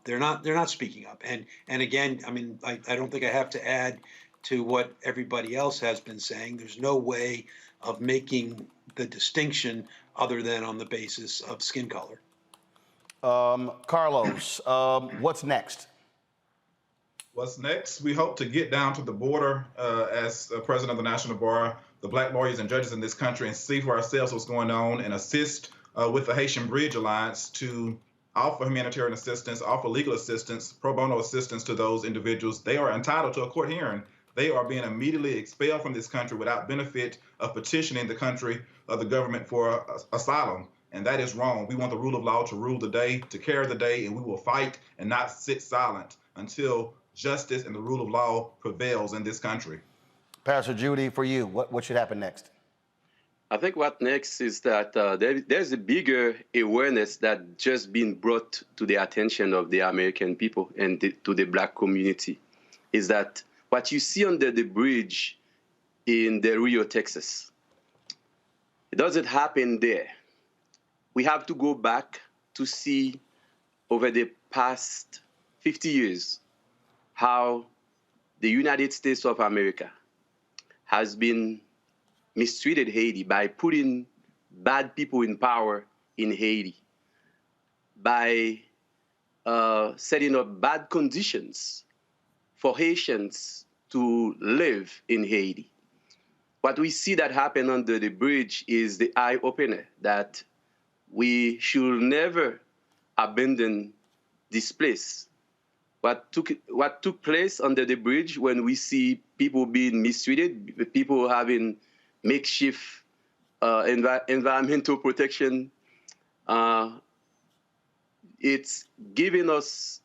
They're not speaking up. And again, I mean, I don't think I have to add to what everybody else has been saying. There's no way of making the distinction other than on the basis of skin color. Carlos, what's next? What's next? We hope to get down to the border as president of the National Bar, the black lawyers and judges in this country, and see for ourselves what's going on and assist with the Haitian Bridge Alliance to offer humanitarian assistance, offer legal assistance, pro bono assistance to those individuals. They are entitled to a court hearing. They are being immediately expelled from this country without benefit of petitioning the country of the government for asylum. And that is wrong. We want the rule of law to rule the day, to carry the day, and we will fight and not sit silent until justice and the rule of law prevails in this country. Pastor Judy, for you, what should happen next? I think what next is that there's a bigger awareness that just been brought to the attention of the American people and to the black community, is that what you see under the bridge in Del Rio, Texas, it doesn't happen there. We have to go back to see over the past 50 years how the United States of America has been mistreated Haiti by putting bad people in power in Haiti, by setting up bad conditions for Haitians to live in Haiti. What we see that happen under the bridge is the eye-opener that we should never abandon this place. What took place under the bridge when we see people being mistreated, people having makeshift environmental protection, it's giving us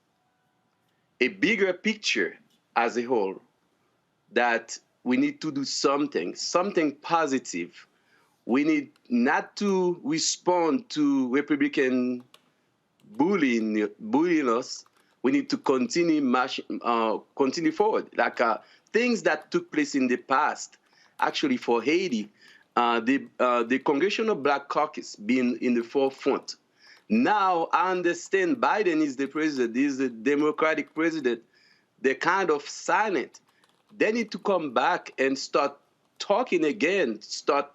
a bigger picture as a whole that we need to do something positive. We need not to respond to Republican bullying us. We need to continue forward. Like things that took place in the past, actually for Haiti, the Congressional Black Caucus being in the forefront. Now I understand Biden is the president, is the Democratic president, they're kind of silent. They need to come back and start talking again, start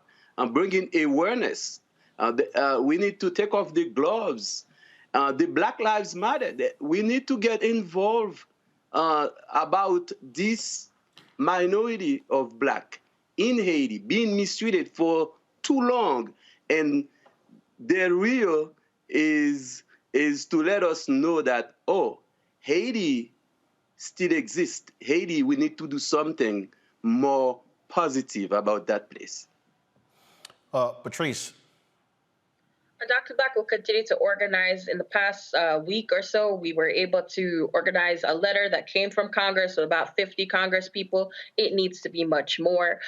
bringing awareness. We need to take off the gloves. The Black Lives Matter. We need to get involved about this minority of Black in Haiti being mistreated for too long. And the real is to let us know that, oh, Haiti still exists. Haiti, we need to do something more positive about that place. Patrice. And Dr. Black will continue to organize. In the past week or so, we were able to organize a letter that came from Congress with about 50 Congress people. It needs to be much more.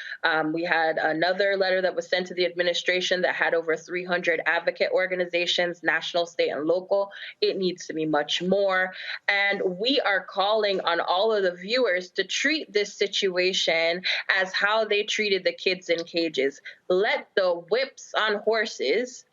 We had another letter that was sent to the administration that had over 300 advocate organizations, national, state, and local. It needs to be much more. And we are calling on all of the viewers to treat this situation as how they treated the kids in cages. Let the whips on horses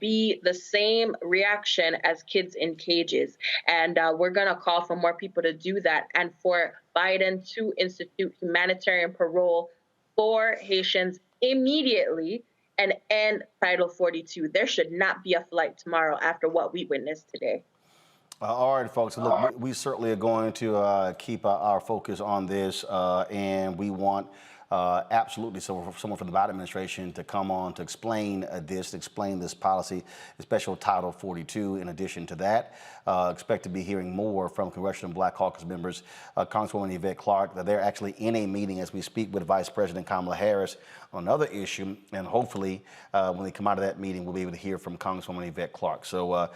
be the same reaction as kids in cages. And we're going to call for more people to do that and for Biden to institute humanitarian parole for Haitians immediately and end Title 42. There should not be a flight tomorrow after what we witnessed today. All right, folks. Look, we certainly are going to keep our focus on this, and we want absolutely someone from the Biden administration to come on to explain this policy, especially Title 42. In addition to that, expect to be hearing more from Congressional Black Caucus members, Congresswoman Yvette Clarke. They're actually in a meeting as we speak with Vice President Kamala Harris on another issue, and hopefully when they come out of that meeting, we'll be able to hear from Congresswoman Yvette Clarke. So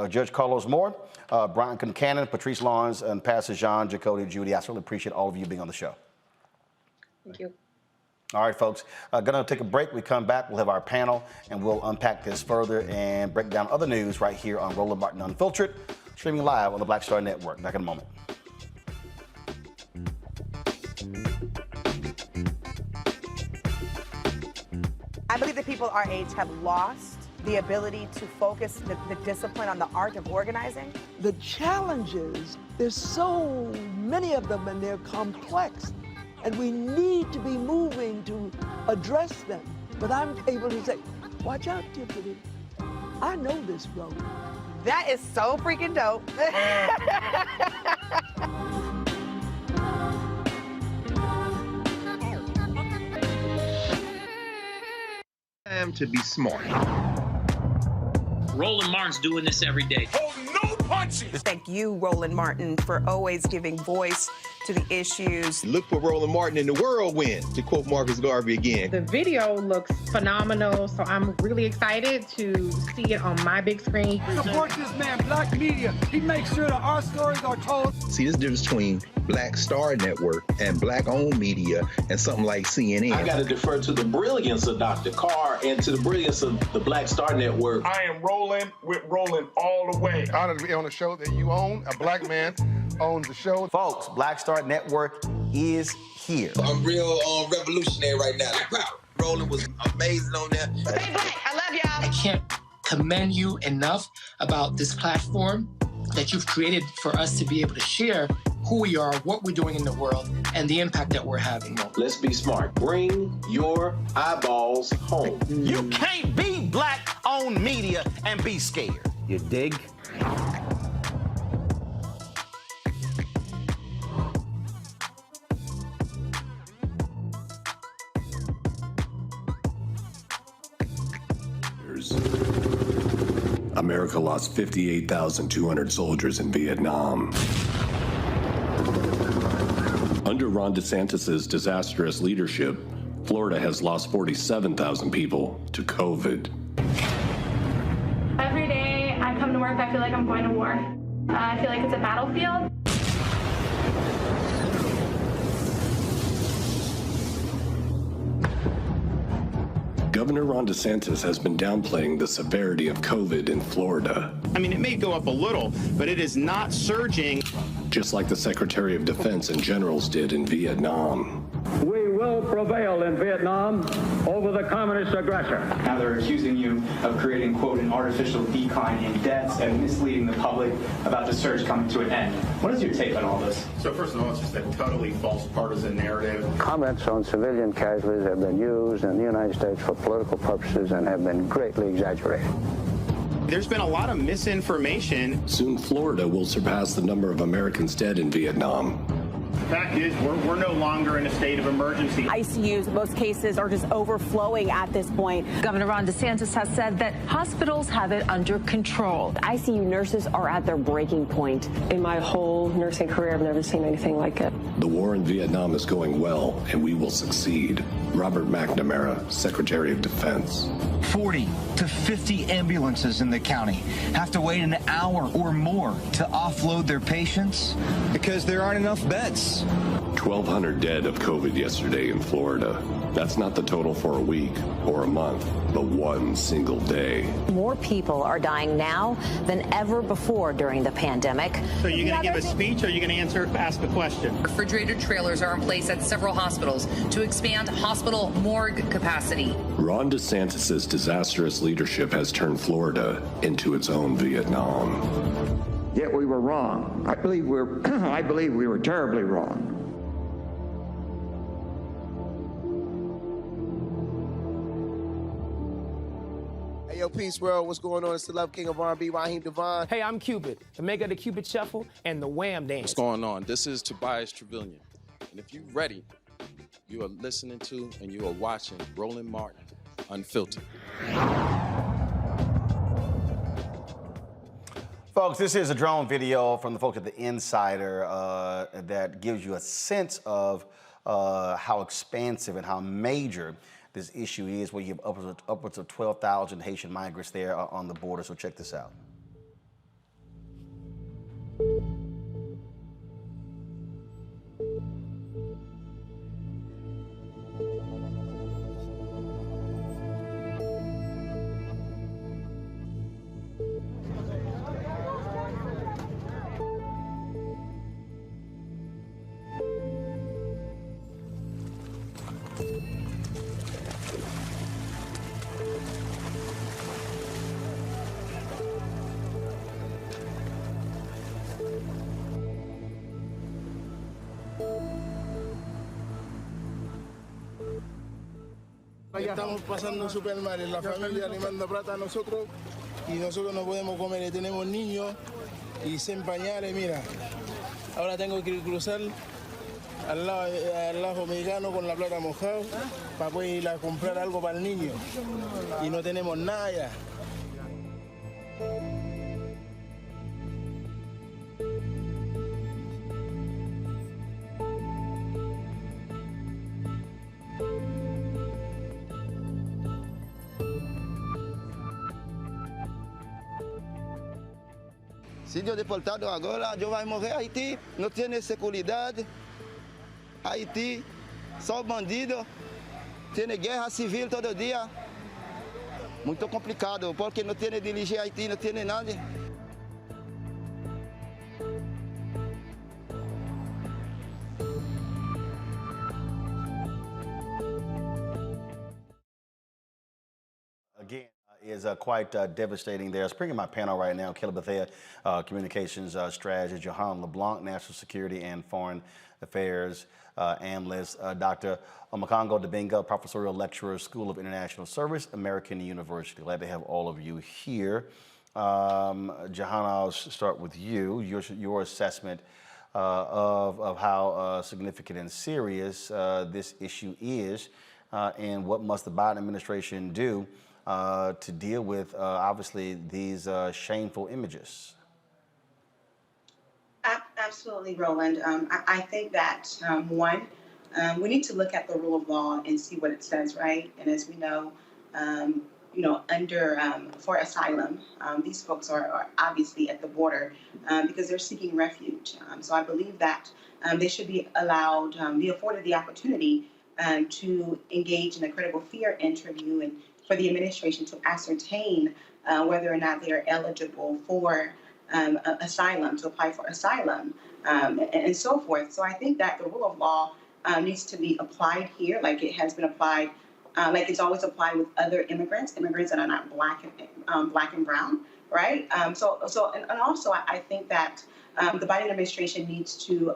Judge Carlos Moore, Brian Concannon, Patrice Lawrence, and Pastor Jean, Jacoby, Judy, I certainly appreciate all of you being on the show. Thank you. All right, folks, gonna take a break. We come back, we'll have our panel, and we'll unpack this further and break down other news right here on Roland Martin Unfiltered, streaming live on the Black Star Network. Back in a moment. I believe that people our age have lost the ability to focus the discipline on the art of organizing. The challenges, there's so many of them and they're complex. And we need to be moving to address them. But I'm able to say, watch out, Tiffany. I know this road. That is so freaking dope. Time to be smart. Roland Martin's doing this every day. Oh, no punches! Thank you, Roland Martin, for always giving voice to the issues. Look for Roland Martin in the whirlwind, to quote Marcus Garvey again. The video looks phenomenal, so I'm really excited to see it on my big screen. Support this man, Black Media. He makes sure that our stories are told. See, there's a difference between Black Star Network and Black-owned media and something like CNN. I got to defer to the brilliance of Dr. Carr and to the brilliance of the Black Star Network. I am rolling with Roland all the way. Honored to be on a show that you own. A Black man owns the show. Folks, Black Star Network is here. I'm real revolutionary right now. Roland was amazing on there. Stay black. I love y'all. I can't commend you enough about this platform that you've created for us to be able to share who we are, what we're doing in the world, and the impact that we're having. Let's be smart. Bring your eyeballs home. You can't be Black-owned media and be scared. You dig? America lost 58,200 soldiers in Vietnam. Under Ron DeSantis' disastrous leadership, Florida has lost 47,000 people to COVID. Every day I come to work, I feel like I'm going to war. I feel like it's a battlefield. Governor Ron DeSantis has been downplaying the severity of COVID in Florida. I mean, it may go up a little, but it is not surging. Just like the Secretary of Defense and generals did in Vietnam. We will prevail in Vietnam over the communist aggressor. Now they're accusing you of creating, quote, an artificial decline in deaths and misleading the public about the surge coming to an end. What is your take on all this? So first of all, it's just a totally false partisan narrative. Comments on civilian casualties have been used in the United States for political purposes and have been greatly exaggerated. There's been a lot of misinformation. Soon, Florida will surpass the number of Americans dead in Vietnam. The fact is, we're no longer in a state of emergency. ICUs, most cases are just overflowing at this point. Governor Ron DeSantis has said that hospitals have it under control. ICU nurses are at their breaking point. In my whole nursing career, I've never seen anything like it. The war in Vietnam is going well, and we will succeed. Robert McNamara, Secretary of Defense. 40 to 50 ambulances in the county have to wait an hour or more to offload their patients because there aren't enough beds. 1,200 dead of COVID yesterday in Florida. That's not the total for a week or a month, but one single day. More people are dying now than ever before during the pandemic. So you're going to give a speech, or are you going to ask a question? Refrigerated trailers are in place at several hospitals to expand hospital morgue capacity. Ron DeSantis' disastrous leadership has turned Florida into its own Vietnam. Yet we were wrong. I believe we were terribly wrong. Hey, yo, Peace World, what's going on? It's the Love King of R&B, Raheem Devon. Hey, I'm Cupid, the maker of the Cupid Shuffle and the Wham Dance. What's going on? This is Tobias Trevelyan. And if you're ready, you are listening to and you are watching Roland Martin Unfiltered. Folks, this is a drone video from the folks at The Insider that gives you a sense of how expansive and how major this issue is, where you have upwards of 12,000 Haitian migrants there on the border. So check this out. Estamos pasando súper mal, la familia le manda plata a nosotros y nosotros no podemos comer, tenemos niños y sin pañales, mira. Ahora tengo que cruzar al lado mexicano con la plata mojada para poder ir a comprar algo para el niño y no tenemos nada ya. Se eu deportado agora, eu vou morrer. Haiti não tem segurança. Haiti, só bandido. Tem guerra civil todo dia. Muito complicado, porque não tem dirigir Haiti, não tem nada. Again, is quite devastating there. I was bringing my panel right now, Caleb Bethea, Communications Strategist, Johan LeBlanc, National Security and Foreign Affairs Analyst, Dr. Omakongo Dibinga, Professorial Lecturer, School of International Service, American University. Glad to have all of you here. Johan, I'll start with you. Your assessment of how significant and serious this issue is, and what must the Biden administration do to deal with, obviously, these shameful images? Absolutely, Roland. I think that, one, we need to look at the rule of law and see what it says, right? And as we know, for asylum, these folks are obviously at the border because they're seeking refuge. So I believe that they should be allowed, be afforded the opportunity to engage in a critical fear interview and for the administration to ascertain whether or not they are eligible for asylum, to apply for asylum, and so forth. So I think that the rule of law needs to be applied here, like it has been applied, like it's always applied with other immigrants that are not black and brown, right? And also I think that the Biden administration needs to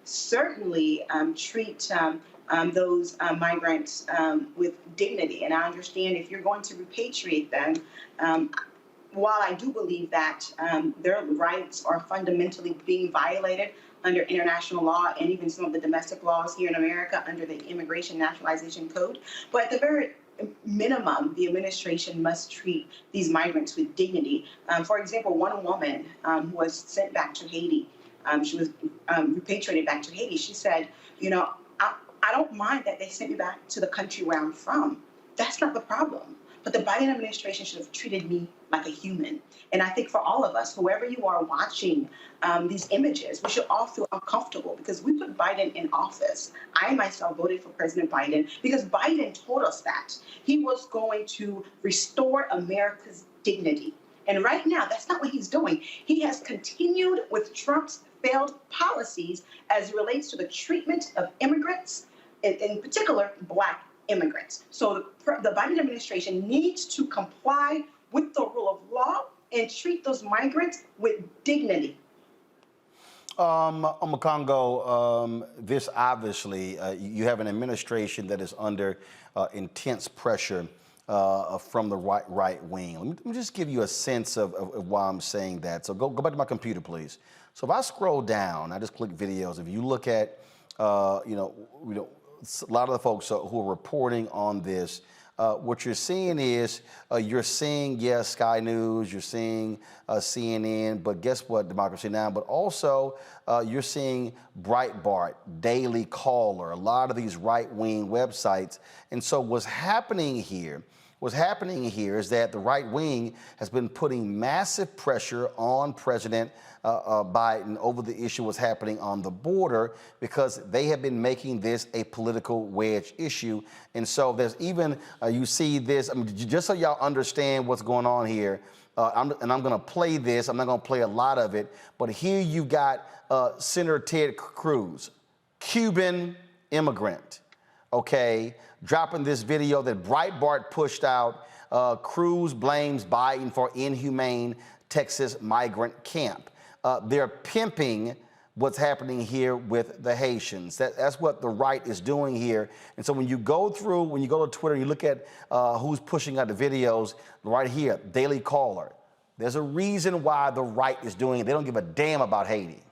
certainly treat those migrants with dignity. And I understand if you're going to repatriate them, while I do believe that their rights are fundamentally being violated under international law and even some of the domestic laws here in America under the Immigration Naturalization Code, but at the very minimum, the administration must treat these migrants with dignity. For example, one woman who was sent back to Haiti, she was repatriated back to Haiti. She said, you know, I don't mind that they sent me back to the country where I'm from. That's not the problem. But the Biden administration should have treated me like a human. And I think for all of us, whoever you are watching these images, we should all feel uncomfortable because we put Biden in office. I myself voted for President Biden because Biden told us that he was going to restore America's dignity. And right now, that's not what he's doing. He has continued with Trump's failed policies as it relates to the treatment of immigrants, in particular, Black immigrants. So the Biden administration needs to comply with the rule of law and treat those migrants with dignity. Congo, this obviously, you have an administration that is under intense pressure from the right wing. Let me just give you a sense of why I'm saying that. So go back to my computer, please. So if I scroll down, I just click videos. If you look at, a lot of the folks who are reporting on this, what you're seeing is yes, Sky News, you're seeing CNN, but guess what, Democracy Now! But also you're seeing Breitbart, Daily Caller, a lot of these right-wing websites. And so what's happening here is that the right wing has been putting massive pressure on President Biden over the issue what's happening on the border because they have been making this a political wedge issue. And so there's even, you see this, just so y'all understand what's going on here, I'm going to play this. I'm not going to play a lot of it, but here you got Senator Ted Cruz, Cuban immigrant, okay, dropping this video that Breitbart pushed out. Cruz blames Biden for inhumane Texas migrant camp. They're pimping what's happening here with the Haitians. That's what the right is doing here. And so when you go to Twitter, you look at who's pushing out the videos, right here, Daily Caller. There's a reason why the right is doing it. They don't give a damn about Haiti.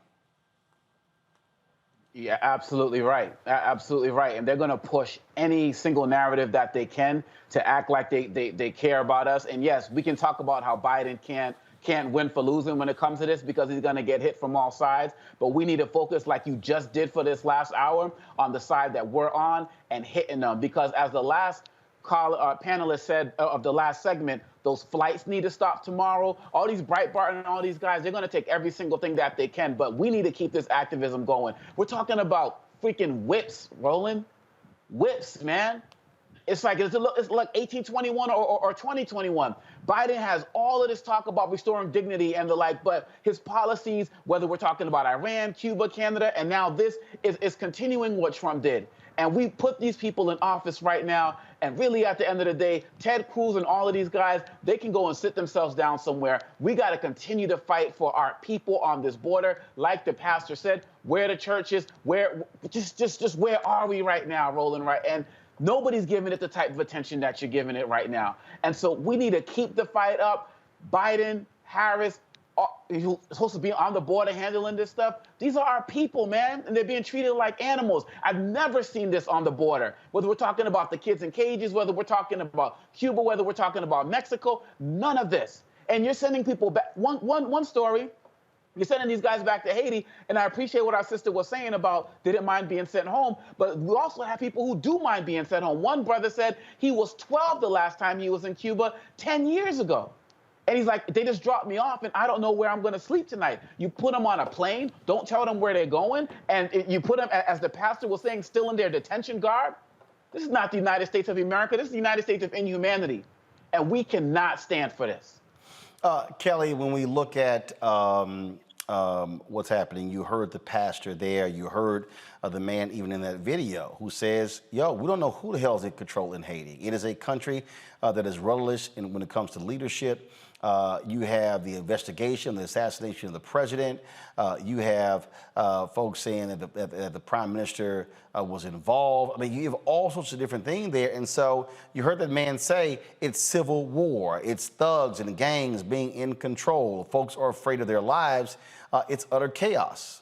Yeah, absolutely right. Absolutely right. And they're going to push any single narrative that they can to act like they care about us. And yes, we can talk about how Biden can't win for losing when it comes to this because he's going to get hit from all sides. But we need to focus like you just did for this last hour on the side that we're on and hitting them. Because as the last panelist said of the last segment, those flights need to stop tomorrow. All these Breitbart and all these guys, they're going to take every single thing that they can. But we need to keep this activism going. We're talking about freaking whips, Roland. Whips, man. It's like 1821 or 2021. Biden has all of this talk about restoring dignity and the like, but his policies, whether we're talking about Iran, Cuba, Canada, and now this is continuing what Trump did. And we put these people in office right now, and really at the end of the day, Ted Cruz and all of these guys, they can go and sit themselves down somewhere. We got to continue to fight for our people on this border. Like the pastor said, where the churches, just where are we right now, Roland, right? And nobody's giving it the type of attention that you're giving it right now. And so we need to keep the fight up. Biden, Harris, who's supposed to be on the border handling this stuff, these are our people, man, and they're being treated like animals. I've never seen this on the border, whether we're talking about the kids in cages, whether we're talking about Cuba, whether we're talking about Mexico, none of this. And you're sending people back. One story, you're sending these guys back to Haiti, and I appreciate what our sister was saying about didn't mind being sent home, but we also have people who do mind being sent home. One brother said he was 12 the last time he was in Cuba 10 years ago. And he's like, they just dropped me off, and I don't know where I'm going to sleep tonight. You put them on a plane, don't tell them where they're going, and you put them, as the pastor was saying, still in their detention garb. This is not the United States of America. This is the United States of inhumanity, and we cannot stand for this. Kelly, when we look at what's happening. You heard the pastor there. You heard the man even in that video who says, yo, we don't know who the hell is in control in Haiti. It is a country that is rudderless when it comes to leadership. You have the investigation, the assassination of the president. You have folks saying that the prime minister was involved. I mean, you have all sorts of different things there. And so you heard that man say it's civil war. It's thugs and gangs being in control. Folks are afraid of their lives. It's utter chaos.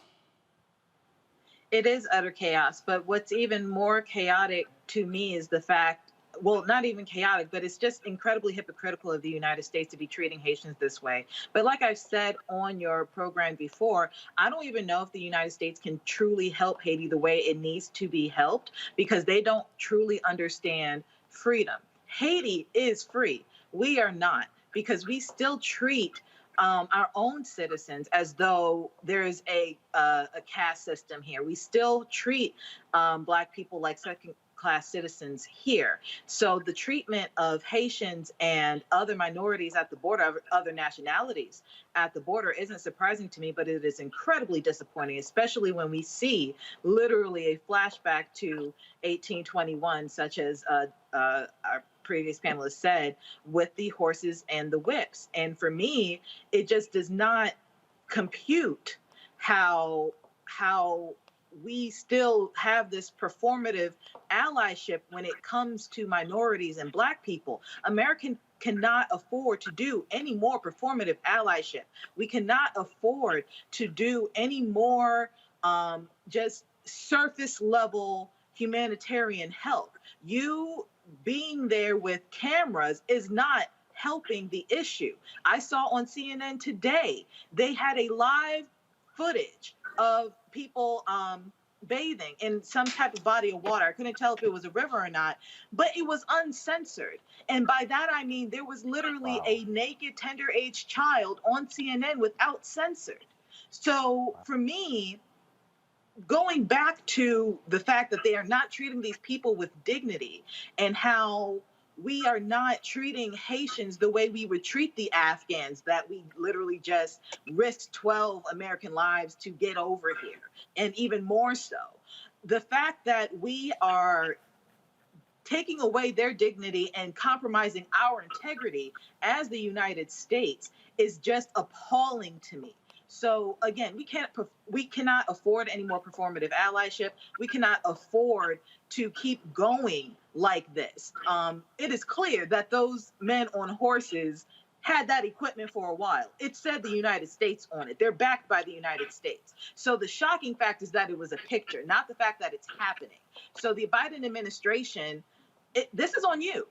It is utter chaos. But what's even more chaotic to me is the fact, well, not even chaotic, but it's just incredibly hypocritical of the United States to be treating Haitians this way. But like I've said on your program before, I don't even know if the United States can truly help Haiti the way it needs to be helped, because they don't truly understand freedom. Haiti is free. We are not, because we still treat our own citizens as though there is a caste system here. We still treat Black people like second-class citizens here. So the treatment of Haitians and other minorities at the border, other nationalities at the border, isn't surprising to me, but it is incredibly disappointing, especially when we see literally a flashback to 1821, such as our previous panelist said, with the horses and the whips. And for me, it just does not compute how we still have this performative allyship when it comes to minorities and Black people. America cannot afford to do any more performative allyship. We cannot afford to do any more just surface level humanitarian help. You being there with cameras is not helping the issue. I saw on CNN today, they had a live footage of people bathing in some type of body of water. I couldn't tell if it was a river or not, but it was uncensored. And by that, I mean, there was literally a naked, tender-age child on CNN without censored. So for me, going back to the fact that they are not treating these people with dignity, and how we are not treating Haitians the way we would treat the Afghans that we literally just risked 12 American lives to get over here, and even more so. The fact that we are taking away their dignity and compromising our integrity as the United States is just appalling to me. So again, we cannot afford any more performative allyship. We cannot afford to keep going like this. It is clear that those men on horses had that equipment for a while. It said the United States on it. They're backed by the United States. So the shocking fact is that it was a picture, not the fact that it's happening. So the Biden administration, this is on you.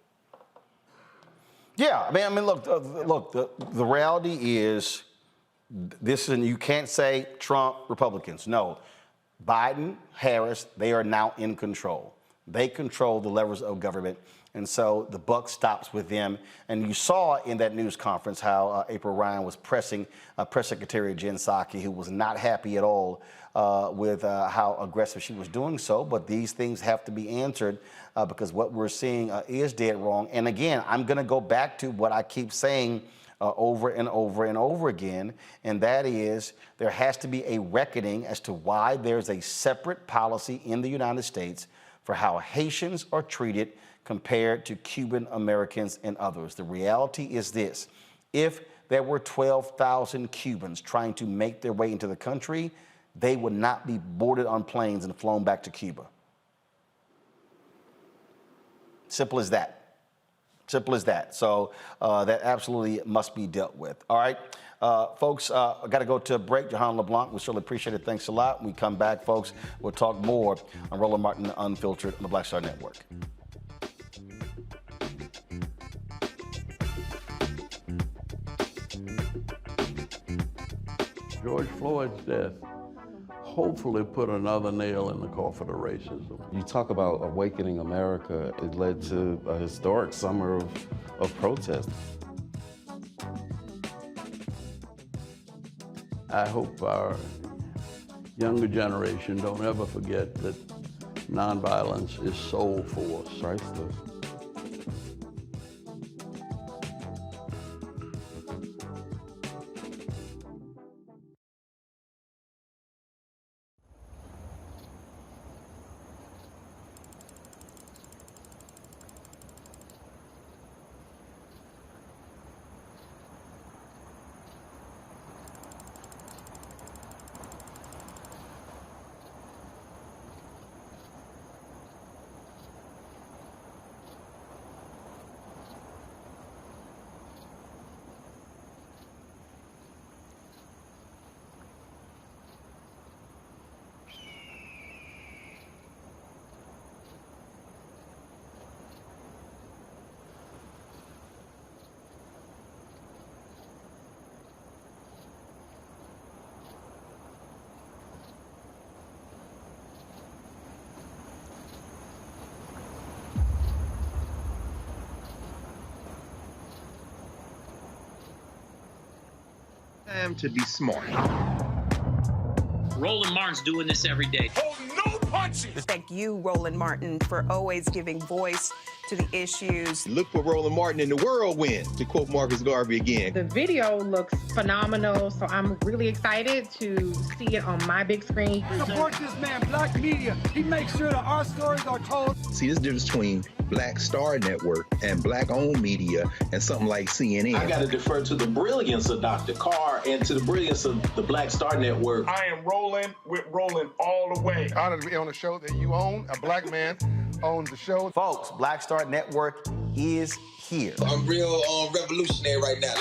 Yeah, I mean, look, the reality is, you can't say Trump, Republicans. No, Biden, Harris, they are now in control. They control the levers of government. And so the buck stops with them. And you saw in that news conference how April Ryan was pressing Press Secretary Jen Psaki, who was not happy at all with how aggressive she was doing so. But these things have to be answered because what we're seeing is dead wrong. And again, I'm going to go back to what I keep saying over and over and over again, and that is there has to be a reckoning as to why there's a separate policy in the United States for how Haitians are treated compared to Cuban Americans and others. The reality is this: if there were 12,000 Cubans trying to make their way into the country, they would not be boarded on planes and flown back to Cuba. Simple as that. Simple as that. So that absolutely must be dealt with. All right, folks, I got to go to a break. Johan LeBlanc, we certainly appreciate it. Thanks a lot. When we come back, folks, we'll talk more on Roland Martin Unfiltered on the Black Star Network. George Floyd's death hopefully put another nail in the coffin of racism. You talk about awakening America. It led to a historic summer of protest. I hope our younger generation don't ever forget that nonviolence is soul force. Priceless. Time to be smart. Roland Martin's doing this every day. Oh, no punches! Thank you, Roland Martin, for always giving voice to the issues. Look for Roland Martin in the whirlwind, to quote Marcus Garvey again. The video looks phenomenal, so I'm really excited to see it on my big screen. Support this man, Black Media. He makes sure that our stories are told. See, there's a difference between Black Star Network and Black-owned media and something like CNN. I got to defer to the brilliance of Dr. Carr and to the brilliance of the Black Star Network. I am rolling with Roland all the way. Honored to be on a show that you own. A black man owns the show. Folks, Black Star Network is here. I'm real revolutionary right now.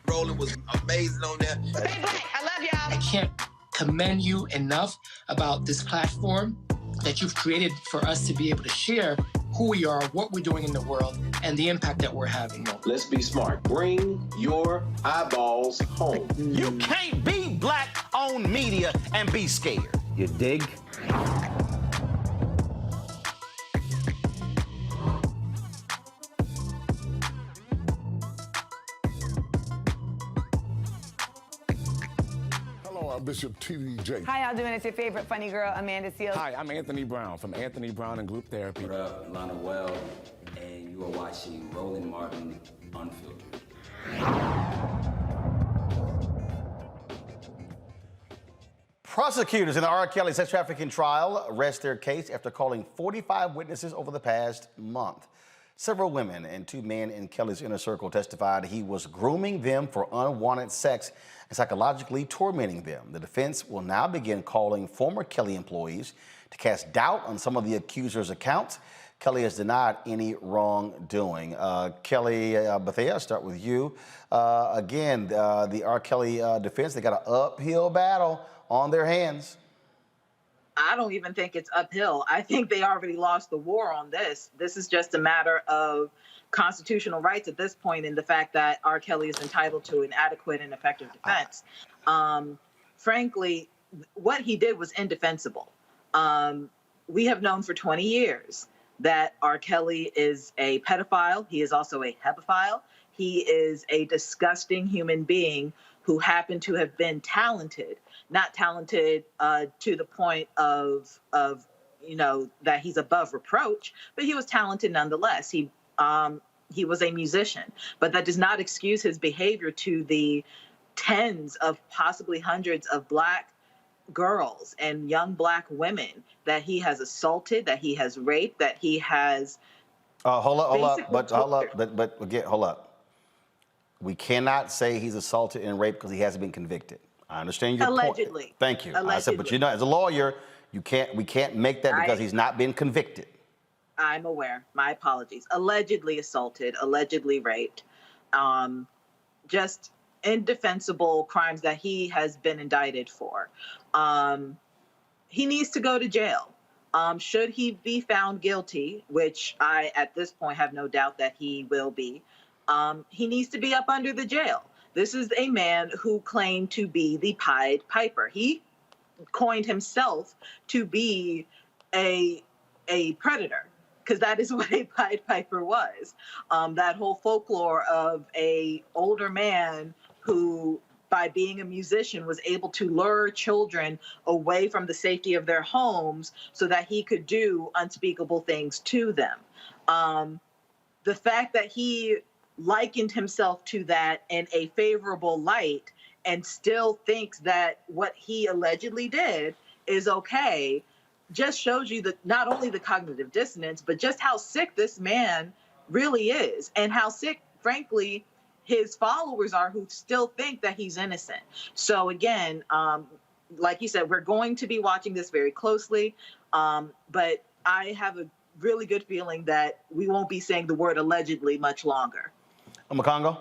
Roland was amazing on there. Stay black. I love y'all. I can't commend you enough about this platform that you've created for us to be able to share who we are, what we're doing in the world, and the impact that we're having. Let's be smart. Bring your eyeballs home. You can't be Black-owned media and be scared. You dig? I'm Bishop TDJ. Hi, y'all doing? It's your favorite funny girl, Amanda Seals. Hi, I'm Anthony Brown from Anthony Brown and Group Therapy. What up, Lana Well, and you are watching Roland Martin Unfiltered. Prosecutors in the R. Kelly sex trafficking trial rest their case after calling 45 witnesses over the past month. Several women and 2 men in Kelly's inner circle testified he was grooming them for unwanted sex and psychologically tormenting them. The defense will now begin calling former Kelly employees to cast doubt on some of the accusers' accounts. Kelly has denied any wrongdoing. Kelly Bethea, I'll start with you. Again, the R. Kelly defense, they got an uphill battle on their hands. I don't even think it's uphill. I think they already lost the war on this. This is just a matter of constitutional rights at this point, in the fact that R. Kelly is entitled to an adequate and effective defense. Frankly, what he did was indefensible. We have known for 20 years that R. Kelly is a pedophile. He is also a hebephile. He is a disgusting human being who happened to have been talented, not talented to the point of that he's above reproach, but he was talented nonetheless. He was a musician, but that does not excuse his behavior to the tens of possibly hundreds of Black girls and young Black women that he has assaulted, that he has raped, that he has. Hold up. We cannot say he's assaulted and raped because he hasn't been convicted. I understand your allegedly. Point. Thank you. Allegedly. I said, but as a lawyer, we can't make that because he's not been convicted. I'm aware. My apologies. Allegedly assaulted, allegedly raped, just indefensible crimes that he has been indicted for. He needs to go to jail. Should he be found guilty, which I, at this point, have no doubt that he will be, he needs to be up under the jail. This is a man who claimed to be the Pied Piper. He coined himself to be a predator, because that is what a Pied Piper was. That whole folklore of a older man who, by being a musician, was able to lure children away from the safety of their homes so that he could do unspeakable things to them. The fact that he likened himself to that in a favorable light and still thinks that what he allegedly did is okay just shows you that not only the cognitive dissonance, but just how sick this man really is, and how sick, frankly, his followers are, who still think that he's innocent. So again, like you said, we're going to be watching this very closely, but I have a really good feeling that we won't be saying the word allegedly much longer. Makongo?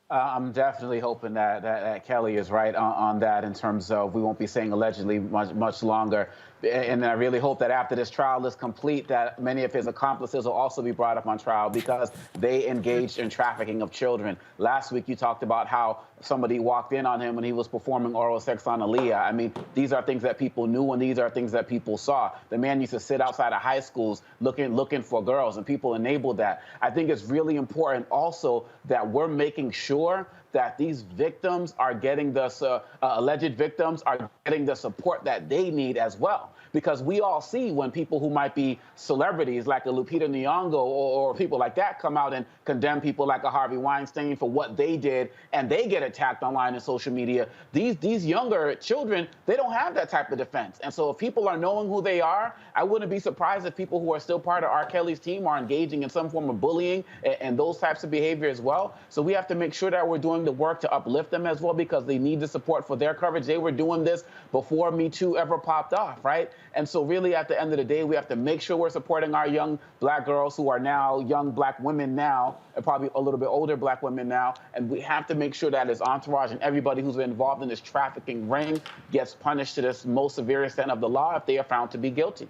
I'm definitely hoping that Kelly is right on that, in terms of we won't be saying allegedly much longer. And I really hope that after this trial is complete, that many of his accomplices will also be brought up on trial, because they engaged in trafficking of children. Last week, you talked about how somebody walked in on him when he was performing oral sex on Aaliyah. I mean, these are things that people knew, and these are things that people saw. The man used to sit outside of high schools looking for girls, and people enabled that. I think it's really important also that we're making sure that these victims are getting the, alleged victims are getting the support that they need as well. Because we all see when people who might be celebrities like a Lupita Nyong'o or people like that come out and condemn people like a Harvey Weinstein for what they did, and they get attacked online and social media. These younger children, they don't have that type of defense. And so if people are knowing who they are, I wouldn't be surprised if people who are still part of R. Kelly's team are engaging in some form of bullying and those types of behavior as well. So we have to make sure that we're doing the work to uplift them as well, because they need the support for their coverage. They were doing this before Me Too ever popped off, right? And so really at the end of the day, we have to make sure we're supporting our young black girls who are now young black women now, and probably a little bit older black women now. And we have to make sure that his entourage and everybody who's involved in this trafficking ring gets punished to this most severe extent of the law if they are found to be guilty.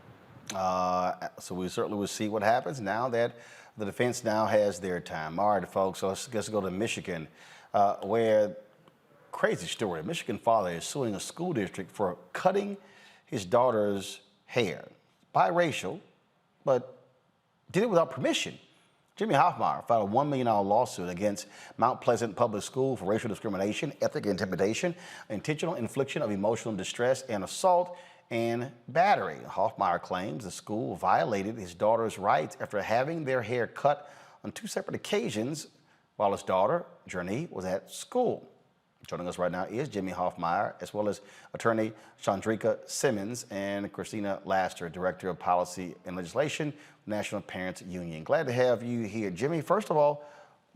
So we certainly will see what happens now that the defense now has their time. All right, folks, so let's go to Michigan, where, crazy story, a Michigan father is suing a school district for cutting his daughter's hair. Biracial, but did it without permission. Jimmy Hoffmeyer filed a $1 million lawsuit against Mount Pleasant Public School for racial discrimination, ethnic intimidation, intentional infliction of emotional distress, and assault and battery. Hoffmeyer claims the school violated his daughter's rights after having their hair cut on 2 separate occasions while his daughter, Journey, was at school. Joining us right now is Jimmy Hoffmeyer, as well as attorney Chandrika Simmons and Christina Laster, Director of Policy and Legislation, National Parents Union. Glad to have you here. Jimmy, first of all,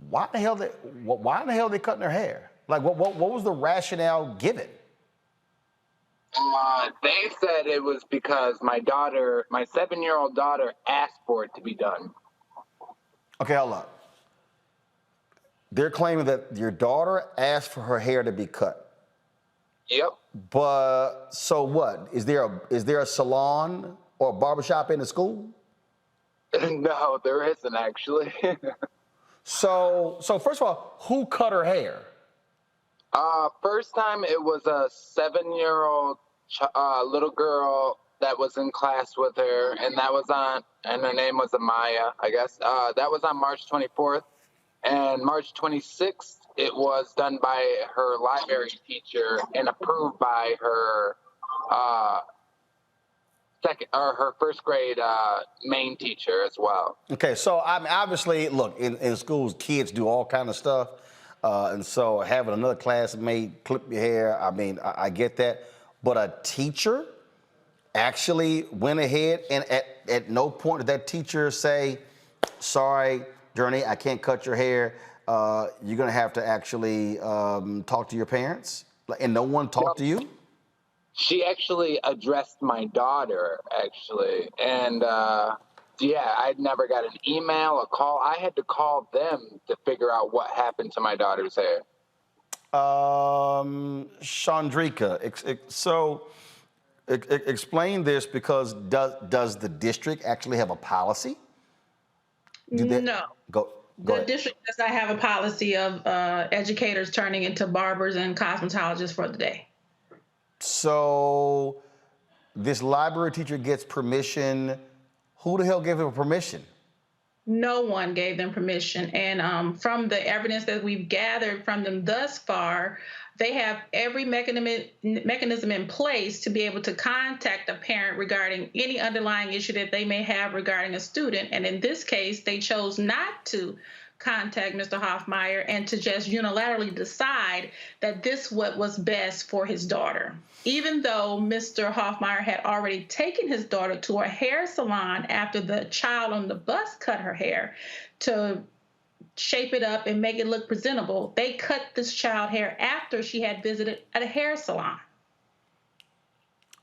why in the hell are they cutting their hair? Like, what was the rationale given? They said it was because my 7-year-old daughter, asked for it to be done. Okay, hold on. They're claiming that your daughter asked for her hair to be cut. Yep. But so what? Is there a salon or a barbershop in the school? No, there isn't actually. So first of all, who cut her hair? First time it was a 7-year-old little girl that was in class with her, and her name was Amaya, I guess. That was on March 24th. And March 26th, it was done by her library teacher and approved by her her first grade main teacher as well. Okay, so I mean, obviously, look, in schools, kids do all kind of stuff. And so having another classmate clip your hair, I mean, I get that. But a teacher actually went ahead and at no point did that teacher say, sorry, Journey, I can't cut your hair. You're going to have to actually talk to your parents? And no one talked to you? She actually addressed my daughter, actually. And, yeah, I'd never got an email, a call. I had to call them to figure out what happened to my daughter's hair. Chandrika, explain this, because does the district actually have a policy? No. Go the ahead. district does not have a policy of educators turning into barbers and cosmetologists for the day. So this library teacher gets permission. Who the hell gave him permission? No one gave them permission. And from the evidence that we've gathered from them thus far, they have every mechanism in place to be able to contact a parent regarding any underlying issue that they may have regarding a student. And in this case, they chose not to contact Mr. Hoffmeyer and to just unilaterally decide that this was best for his daughter. Even though Mr. Hoffmeyer had already taken his daughter to a hair salon after the child on the bus cut her hair to shape it up and make it look presentable, they cut this child hair after she had visited at a hair salon.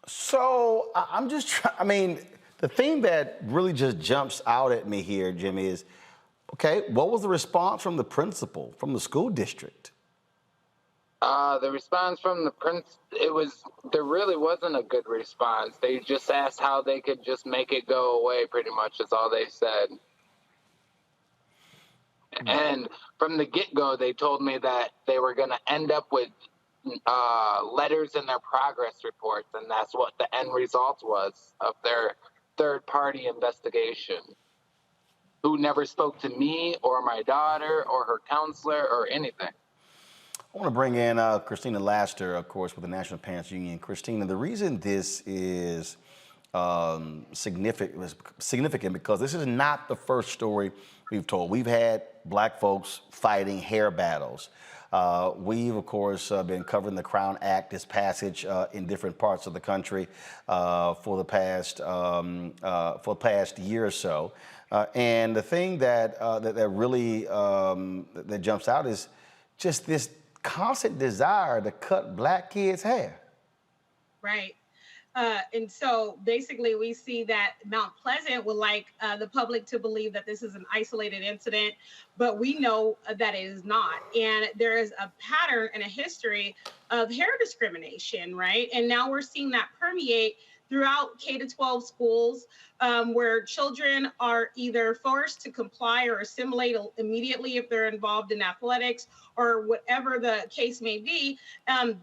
So I'm just trying, I mean, the thing that really just jumps out at me here, Jimmy, is, okay, what was the response from the principal, from the school district? The response from the there really wasn't a good response. They just asked how they could just make it go away, pretty much is all they said. And from the get-go, they told me that they were going to end up with letters in their progress reports, and that's what the end result was of their third-party investigation, who never spoke to me or my daughter or her counselor or anything. I want to bring in Christina Laster, of course, with the National Parents Union. Christina, the reason this is significant because this is not the first story we've told. We've had black folks fighting hair battles. We've, of course, been covering the Crown Act, its passage in different parts of the country for the past year or so. And the thing that really that jumps out is just this constant desire to cut black kids' hair. Right. And so basically we see that Mount Pleasant would like the public to believe that this is an isolated incident, but we know that it is not. And there is a pattern and a history of hair discrimination, right? And now we're seeing that permeate throughout K-12 schools where children are either forced to comply or assimilate immediately if they're involved in athletics or whatever the case may be.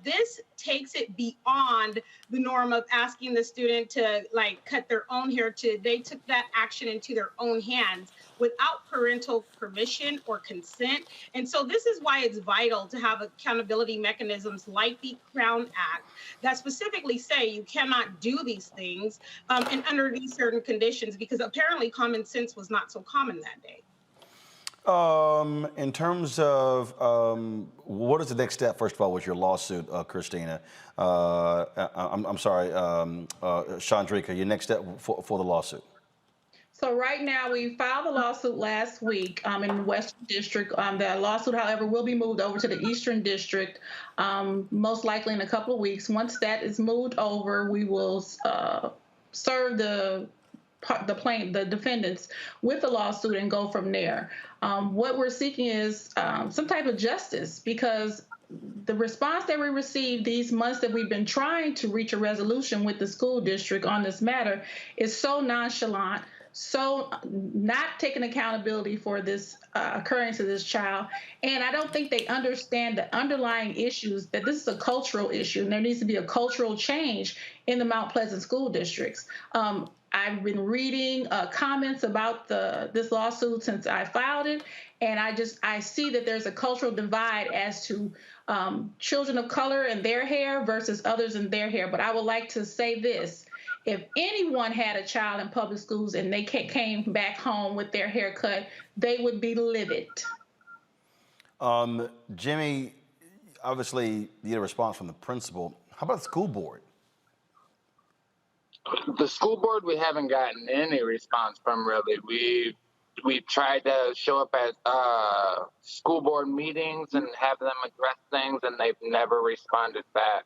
This takes it beyond the norm of asking the student to like cut their own hair to they took that action into their own hands without parental permission or consent. And so this is why it's vital to have accountability mechanisms like the Crown Act that specifically say you cannot do these things and under these certain conditions, because apparently common sense was not so common that day. In terms of what is the next step, first of all, with your lawsuit, Christina? I'm sorry, Chandrika, your next step for the lawsuit? So right now, we filed a lawsuit last week in the Western District. The lawsuit, however, will be moved over to the Eastern District, most likely in a couple of weeks. Once that is moved over, we will serve the defendants with the lawsuit and go from there. What we're seeking is some type of justice, because the response that we received these months that we've been trying to reach a resolution with the school district on this matter is so nonchalant, so not taking accountability for this occurring to this child. And I don't think they understand the underlying issues, that this is a cultural issue and there needs to be a cultural change in the Mount Pleasant school districts. I've been reading comments about this lawsuit since I filed it, and I see that there's a cultural divide as to children of color and their hair versus others in their hair. But I would like to say this. If anyone had a child in public schools and they came back home with their hair cut, they would be livid. Jimmy, obviously you get a response from the principal. How about the school board? The school board, we haven't gotten any response from, really. We've tried to show up at school board meetings and have them address things, and they've never responded back.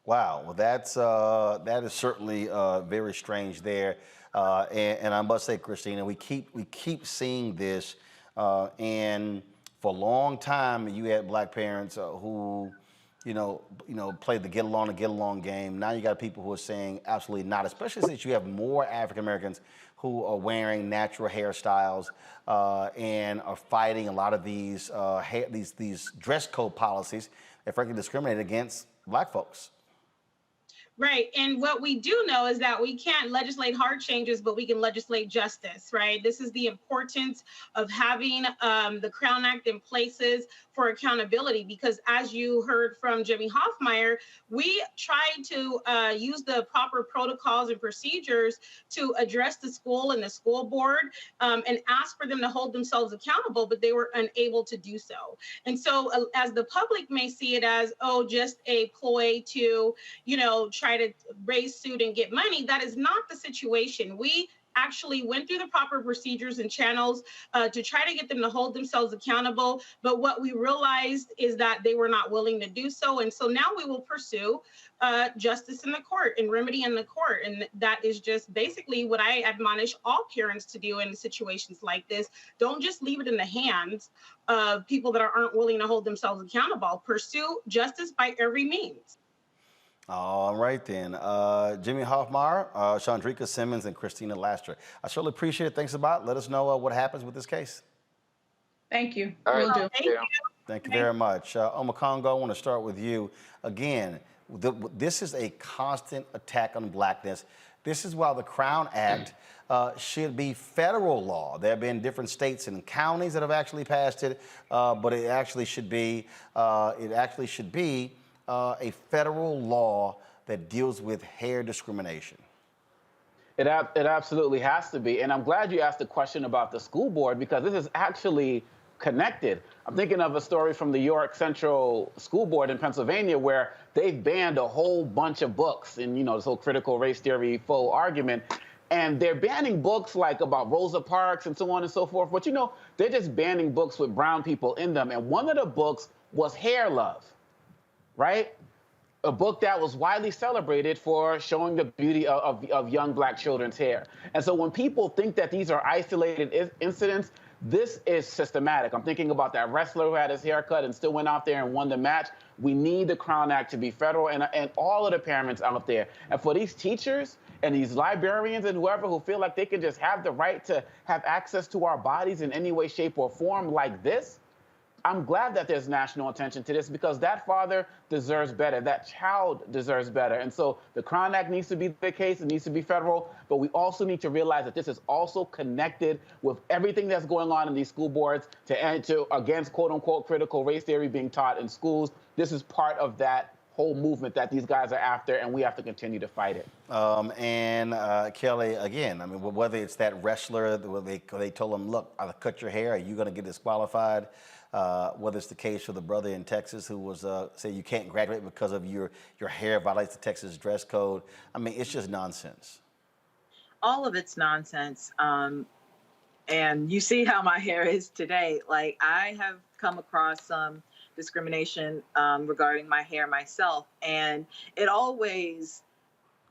Wow, well, that is certainly very strange there, and I must say, Christina, we keep seeing this, and for a long time you had black parents who, played the get along game. Now you got people who are saying absolutely not, especially since you have more African Americans who are wearing natural hairstyles and are fighting a lot of these dress code policies that frankly discriminate against black folks. Right. And what we do know is that we can't legislate hard changes, but we can legislate justice, right? This is the importance of having the Crown Act in places for accountability, because as you heard from Jimmy Hoffmeyer, we tried to use the proper protocols and procedures to address the school and the school board and ask for them to hold themselves accountable, but they were unable to do so. And so as the public may see it as, oh, just a ploy to, try to raise suit and get money, that is not the situation. We actually went through the proper procedures and channels to try to get them to hold themselves accountable. But what we realized is that they were not willing to do so. And so now we will pursue justice in the court and remedy in the court. And that is just basically what I admonish all parents to do in situations like this. Don't just leave it in the hands of people that aren't willing to hold themselves accountable. Pursue justice by every means. All right, then. Jimmy Hoffmeyer, Chandrika Simmons, and Christina Laster. I certainly appreciate it. Thanks a lot. Let us know what happens with this case. Thank you. Will do. Thank you very much. Omakongo, I want to start with you. Again, this is a constant attack on blackness. This is why the Crown Act should be federal law. There have been different states and counties that have actually passed it, but it actually should be a federal law that deals with hair discrimination. It absolutely has to be. And I'm glad you asked the question about the school board, because this is actually connected. I'm thinking of a story from the York Central School Board in Pennsylvania where they've banned a whole bunch of books in, this whole critical race theory faux argument. And they're banning books like about Rosa Parks and so on and so forth. But, they're just banning books with brown people in them. And one of the books was Hair Love, right? A book that was widely celebrated for showing the beauty of young black children's hair. And so when people think that these are isolated incidents, this is systematic. I'm thinking about that wrestler who had his hair cut and still went out there and won the match. We need the Crown Act to be federal, and all of the parents out there. And for these teachers and these librarians and whoever who feel like they can just have the right to have access to our bodies in any way, shape, or form like this, I'm glad that there's national attention to this, because that father deserves better. That child deserves better. And so the Crown Act needs to be the case. It needs to be federal. But we also need to realize that this is also connected with everything that's going on in these school boards against, quote unquote, critical race theory being taught in schools. This is part of that whole movement that these guys are after, and we have to continue to fight it. Kelly, again, whether it's that wrestler, where they told him, look, I'll cut your hair, are you going to get disqualified? Whether it's the case for the brother in Texas who was say you can't graduate because of your hair violates the Texas dress code. It's just nonsense. All of it's nonsense. And you see how my hair is today. Like, I have come across some discrimination regarding my hair myself, and it always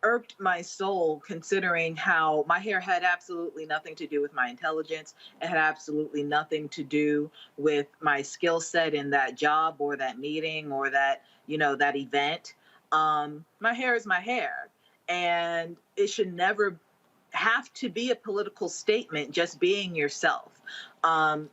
irked my soul, considering how my hair had absolutely nothing to do with my intelligence. It had absolutely nothing to do with my skill set in that job or that meeting or that, that event. My hair is my hair, and it should never have to be a political statement, just being yourself.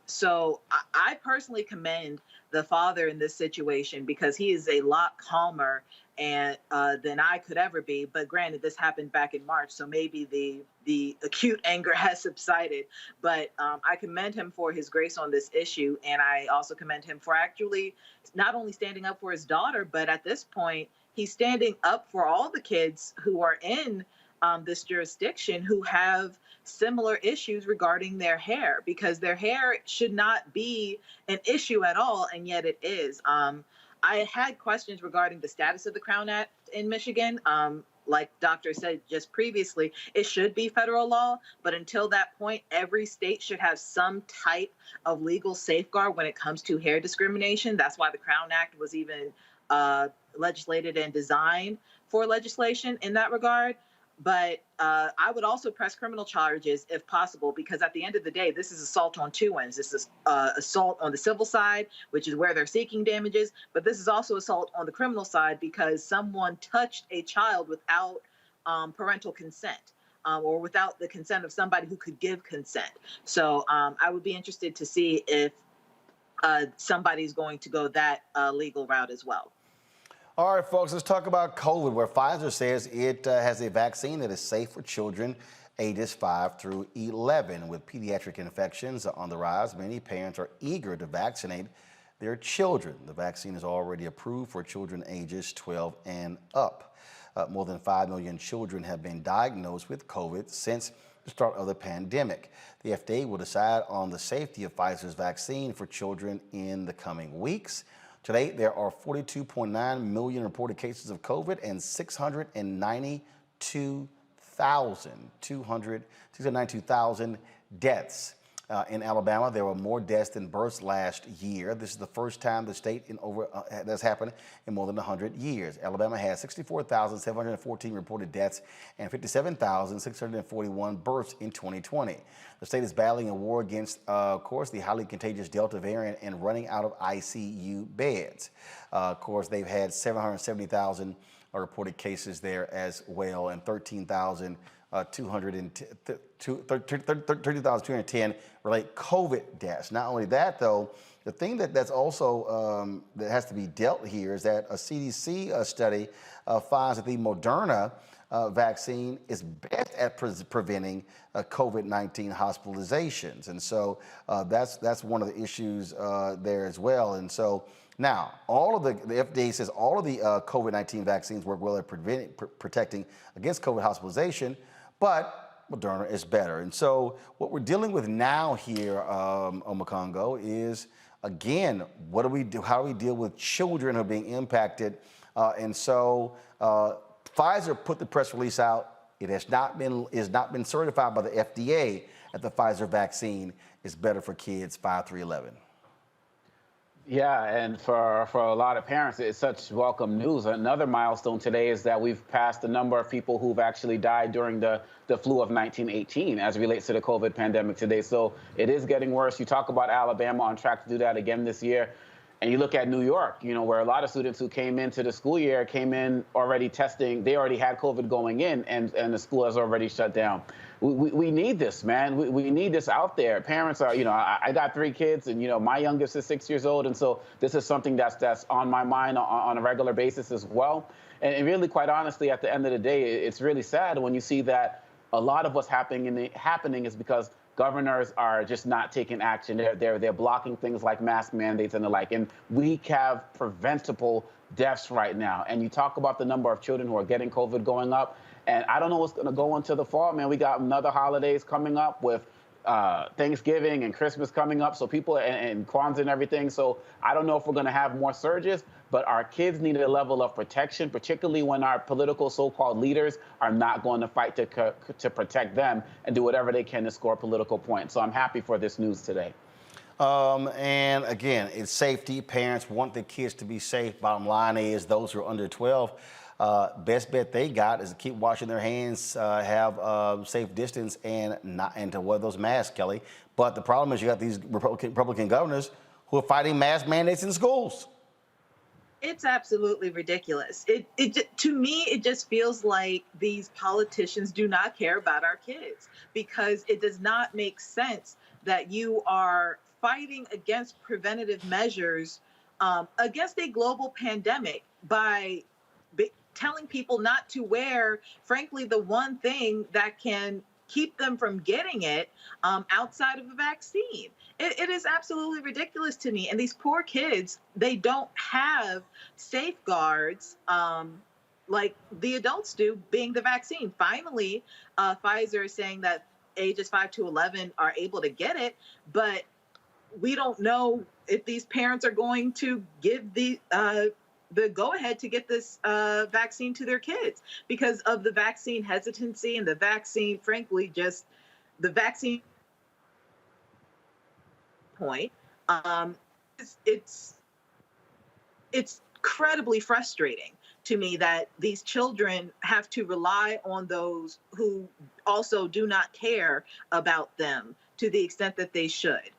So I personally commend the father in this situation, because he is a lot calmer than I could ever be. But granted, this happened back in March, so maybe the acute anger has subsided. But I commend him for his grace on this issue, and I also commend him for actually not only standing up for his daughter, but at this point, he's standing up for all the kids who are in this jurisdiction who have similar issues regarding their hair, because their hair should not be an issue at all, and yet it is. I had questions regarding the status of the Crown Act in Michigan. Like Doctor said just previously, it should be federal law, but until that point, every state should have some type of legal safeguard when it comes to hair discrimination. That's why the Crown Act was even legislated and designed for legislation in that regard. But I would also press criminal charges if possible, because at the end of the day, this is assault on two ends. This is assault on the civil side, which is where they're seeking damages. But this is also assault on the criminal side, because someone touched a child without parental consent or without the consent of somebody who could give consent. So I would be interested to see if somebody's going to go that legal route as well. All right, folks, let's talk about COVID, where Pfizer says it has a vaccine that is safe for children ages 5 through 11. With pediatric infections on the rise, many parents are eager to vaccinate their children. The vaccine is already approved for children ages 12 and up. More than 5 million children have been diagnosed with COVID since the start of the pandemic. The FDA will decide on the safety of Pfizer's vaccine for children in the coming weeks. Today, there are 42.9 million reported cases of COVID and 692,000 deaths. In Alabama, there were more deaths than births last year. This is the first time the state that's happened in more than 100 years. Alabama has 64,714 reported deaths and 57,641 births in 2020. The state is battling a war against, of course, the highly contagious Delta variant and running out of ICU beds. Of course, they've had 770,000 reported cases there as well, and 30,210 relate COVID deaths. Not only that, though, the thing that's also that has to be dealt here is that a CDC study finds that the Moderna vaccine is best at preventing COVID-19 hospitalizations. And so that's one of the issues there as well. And so now, all of the FDA says all of the COVID-19 vaccines work well at protecting against COVID hospitalization, but Moderna is better. And so what we're dealing with now here, Omokongo, is, again, what do we do? How do we deal with children who are being impacted? And so Pfizer put the press release out. It has not been certified by the FDA that the Pfizer vaccine is better for kids 5 through 11. Yeah, and for a lot of parents, it's such welcome news. Another milestone today is that we've passed the number of people who've actually died during the flu of 1918 as it relates to the COVID pandemic today. So it is getting worse. You talk about Alabama on track to do that again this year. And you look at New York, you know, where a lot of students who came into the school year came in already testing. They already had COVID going in, and the school has already shut down. We need this, man. We need this out there. Parents are, you know, I got 3 kids, and, you know, my youngest is 6 years old. And so this is something that's on my mind on a regular basis as well. And really, quite honestly, at the end of the day, it's really sad when you see that a lot of what's happening is because governors are just not taking action. They're blocking things like mask mandates and the like. And we have preventable deaths right now. And you talk about the number of children who are getting COVID going up. And I don't know what's going to go into the fall, man. We got another holidays coming up with Thanksgiving and Christmas coming up. So people and Kwanzaa and everything. So I don't know if we're going to have more surges, but our kids need a level of protection, particularly when our political so-called leaders are not going to fight to protect them and do whatever they can to score political points. So I'm happy for this news today. And again, it's safety. Parents want their kids to be safe. Bottom line is those who are under 12, best bet they got is to keep washing their hands, have safe distance, and to wear those masks, Kelly. But the problem is you got these Republican governors who are fighting mask mandates in schools. It's absolutely ridiculous. To me, it just feels like these politicians do not care about our kids, because it does not make sense that you are fighting against preventative measures against a global pandemic by telling people not to wear, frankly, the one thing that can keep them from getting it outside of a vaccine. It is absolutely ridiculous to me. And these poor kids, they don't have safeguards like the adults do, being the vaccine. Finally, Pfizer is saying that ages 5 to 11 are able to get it, but we don't know if these parents are going to give the go-ahead to get this vaccine to their kids because of the vaccine hesitancy and the vaccine, frankly, just the vaccine point. It's incredibly frustrating to me that these children have to rely on those who also do not care about them to the extent that they should.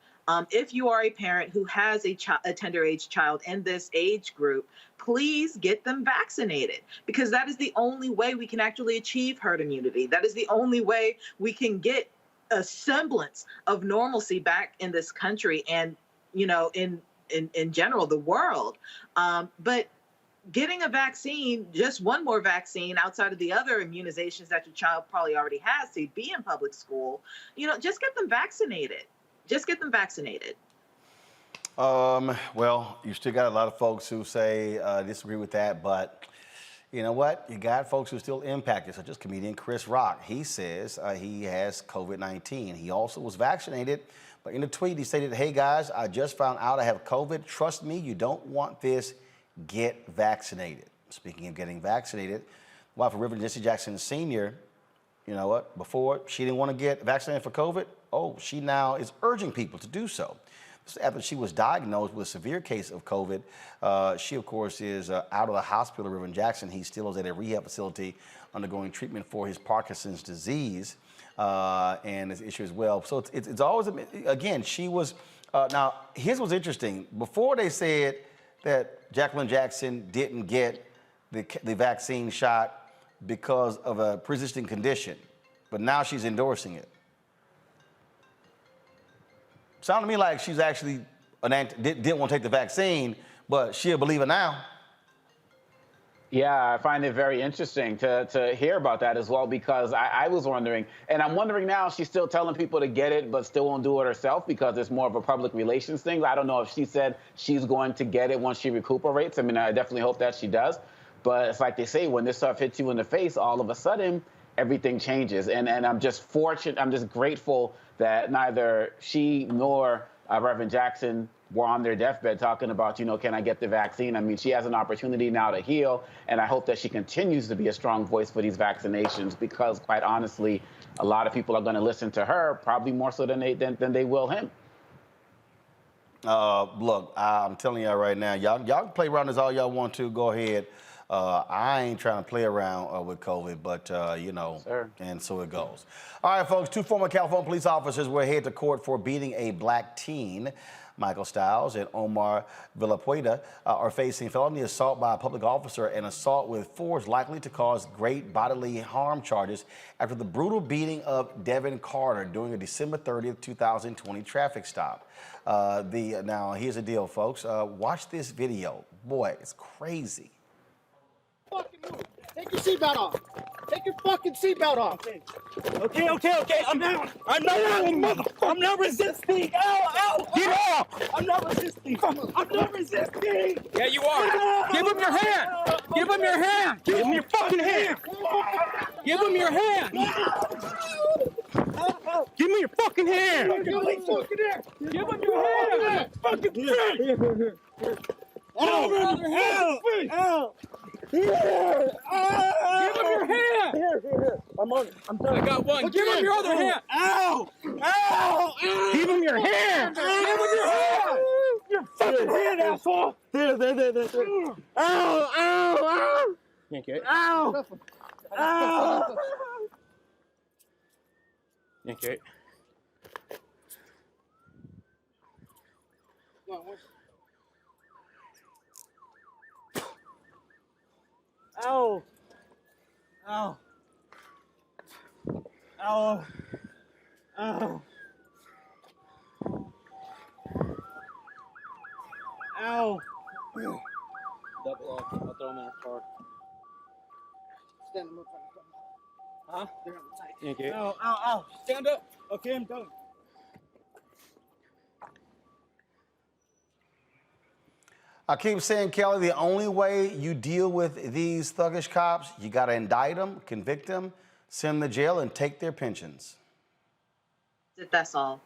If you are a parent who has a tender age child in this age group, please get them vaccinated, because that is the only way we can actually achieve herd immunity. That is the only way we can get a semblance of normalcy back in this country and, you know, in general, the world. But getting a vaccine, just one more vaccine outside of the other immunizations that your child probably already has to be in public school, you know, just get them vaccinated. Just get them vaccinated. Well, you still got a lot of folks who say disagree with that, but you know what? You got folks who are still impacted, such as comedian Chris Rock. He says he has COVID-19. He also was vaccinated, but in a tweet he stated, "Hey guys, I just found out I have COVID. Trust me, you don't want this. Get vaccinated." Speaking of getting vaccinated, wife of Reverend Jesse Jackson Sr., you know what? Before, she didn't want to get vaccinated for COVID. Oh, she now is urging people to do so. After she was diagnosed with a severe case of COVID, she, of course, is out of the hospital. Reverend Jackson, he still is at a rehab facility undergoing treatment for his Parkinson's disease and his issue as well. So it's always, again, she was, now, here's what's interesting. Before they said that Jacqueline Jackson didn't get the vaccine shot because of a pre-existing condition, but now she's endorsing it. Sounded to me like she's actually didn't want to take the vaccine, but she'll believe it now. Yeah, I find it very interesting to hear about that as well, because I was wondering, and I'm wondering now, she's still telling people to get it, but still won't do it herself because it's more of a public relations thing. I don't know if she said she's going to get it once she recuperates. I mean, I definitely hope that she does. But it's like they say, when this stuff hits you in the face, all of a sudden, everything changes. And I'm just fortunate, I'm just grateful that neither she nor Reverend Jackson were on their deathbed talking about, you know, can I get the vaccine? I mean, she has an opportunity now to heal, and I hope that she continues to be a strong voice for these vaccinations, because quite honestly, a lot of people are going to listen to her, probably more so than they will him. Look, I'm telling y'all right now, y'all can play around as all y'all want to. Go ahead. I ain't trying to play around with COVID, but, you know, and so it goes. All right, folks, 2 former California police officers were headed to court for beating a black teen. Michael Stiles and Omar Villapueda are facing felony assault by a public officer and assault with force likely to cause great bodily harm charges after the brutal beating of Devin Carter during a December 30th, 2020 traffic stop. Now, here's the deal, folks. Watch this video. Boy, it's crazy. Take your seatbelt off. Take your fucking seatbelt off. Okay. I'm down. I'm not mother. I'm not resisting. Ow. Get off. I'm not resisting. I'm not resisting. Yeah, you are. Give him your hand. Give him your hand. Give him your fucking hand. Give him your hand. Give me your fucking hand. Give him your hand. Fucking hand. Ow. Give him your hand! Here. I'm on it. I'm done. I got one. Give him your other hand! Ow! Give him your hand! Give him your hand! Your fucking hand, asshole! There. Ow! Yank it. Ow! Yank it. Ow! Double off. I'll throw him in the car. Stand up. Huh? They're on the tight. Yank it. Ow. Stand up. Okay, I'm done. I keep saying, Kelly, the only way you deal with these thuggish cops, you got to indict them, convict them, send them to jail, and take their pensions. That's all.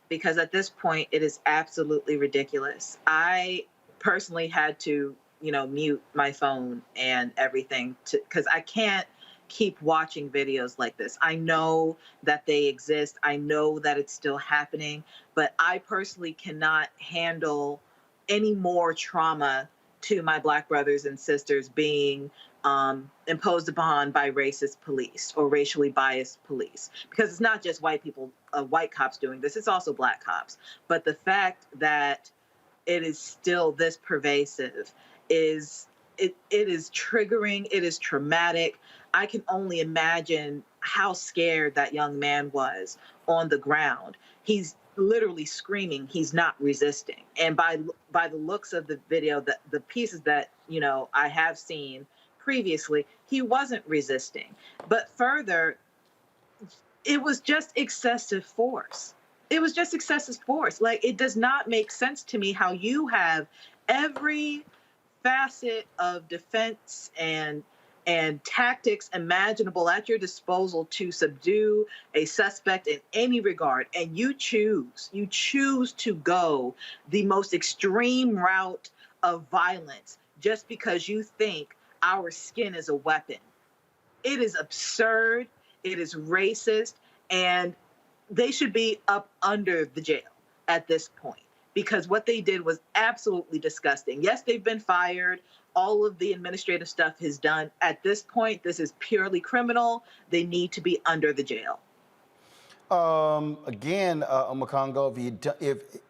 Because at this point, it is absolutely ridiculous. I personally had to, mute my phone and everything because I can't keep watching videos like this. I know that they exist. I know that it's still happening, but I personally cannot handle any more trauma to my Black brothers and sisters being imposed upon by racist police or racially biased police. Because it's not just white people, white cops doing this, it's also Black cops. But the fact that it is still this pervasive is triggering, it is traumatic. I can only imagine how scared that young man was on the ground. He's literally screaming, he's not resisting. And by the looks of the video, the pieces that, I have seen previously, he wasn't resisting. But further, it was just excessive force. It was just excessive force. Like, it does not make sense to me how you have every facet of defense and tactics imaginable at your disposal to subdue a suspect in any regard, and you choose to go the most extreme route of violence just because you think our skin is a weapon. It is absurd, it is racist, and they should be up under the jail at this point, because what they did was absolutely disgusting. Yes, they've been fired. All of the administrative stuff is done. At this point, this is purely criminal. They need to be under the jail. Again, Makongo, if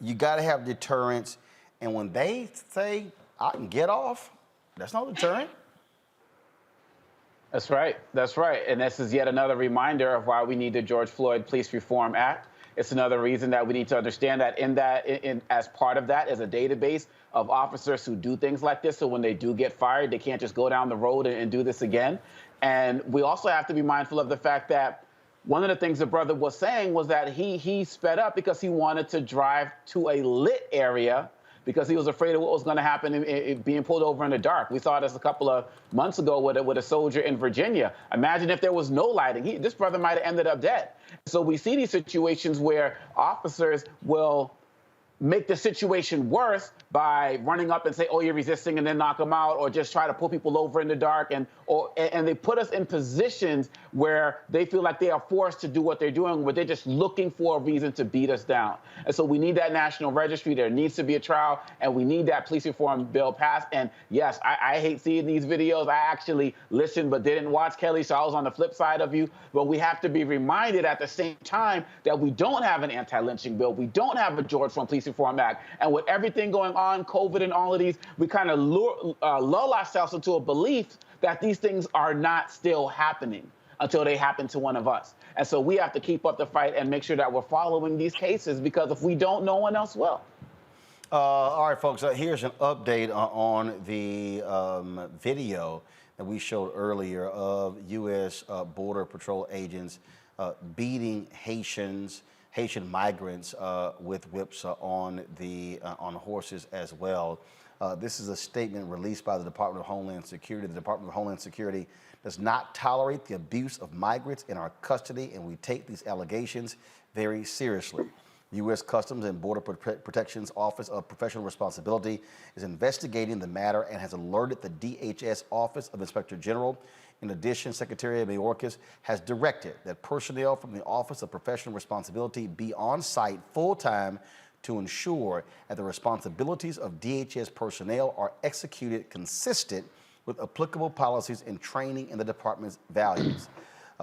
you got to have deterrence, and when they say I can get off, that's no deterrent. That's right. And this is yet another reminder of why we need the George Floyd Police Reform Act. It's another reason that we need to understand that as part of that is a database of officers who do things like this. So when they do get fired, they can't just go down the road and do this again. And we also have to be mindful of the fact that one of the things the brother was saying was that he sped up because he wanted to drive to a lit area because he was afraid of what was going to happen in being pulled over in the dark. We saw this a couple of months ago with a soldier in Virginia. Imagine if there was no lighting. This brother might have ended up dead. So we see these situations where officers will make the situation worse by running up and say, oh, you're resisting, and then knock them out, or just try to pull people over in the dark. And they put us in positions where they feel like they are forced to do what they're doing, where they're just looking for a reason to beat us down. And so we need that national registry. There needs to be a trial, and we need that police reform bill passed. And yes, I hate seeing these videos. I actually listened but didn't watch, Kelly, so I was on the flip side of you. But we have to be reminded at the same time that we don't have an anti-lynching bill. We don't have a George Floyd Police Reform Act. And with everything going on, COVID and all of these, we kind of lull ourselves into a belief that these things are not still happening until they happen to one of us. And so we have to keep up the fight and make sure that we're following these cases, because if we don't, no one else will. All right, folks, here's an update on the video that we showed earlier of U.S. Border Patrol agents beating Haitian migrants with whips on horses as well. This is a statement released by the Department of Homeland Security. The Department of Homeland Security does not tolerate the abuse of migrants in our custody, and we take these allegations very seriously. U.S. Customs and Border Protection's Office of Professional Responsibility is investigating the matter and has alerted the DHS Office of Inspector General. In addition, Secretary Mayorkas has directed that personnel from the Office of Professional Responsibility be on site full-time to ensure that the responsibilities of DHS personnel are executed consistent with applicable policies and training in the department's values.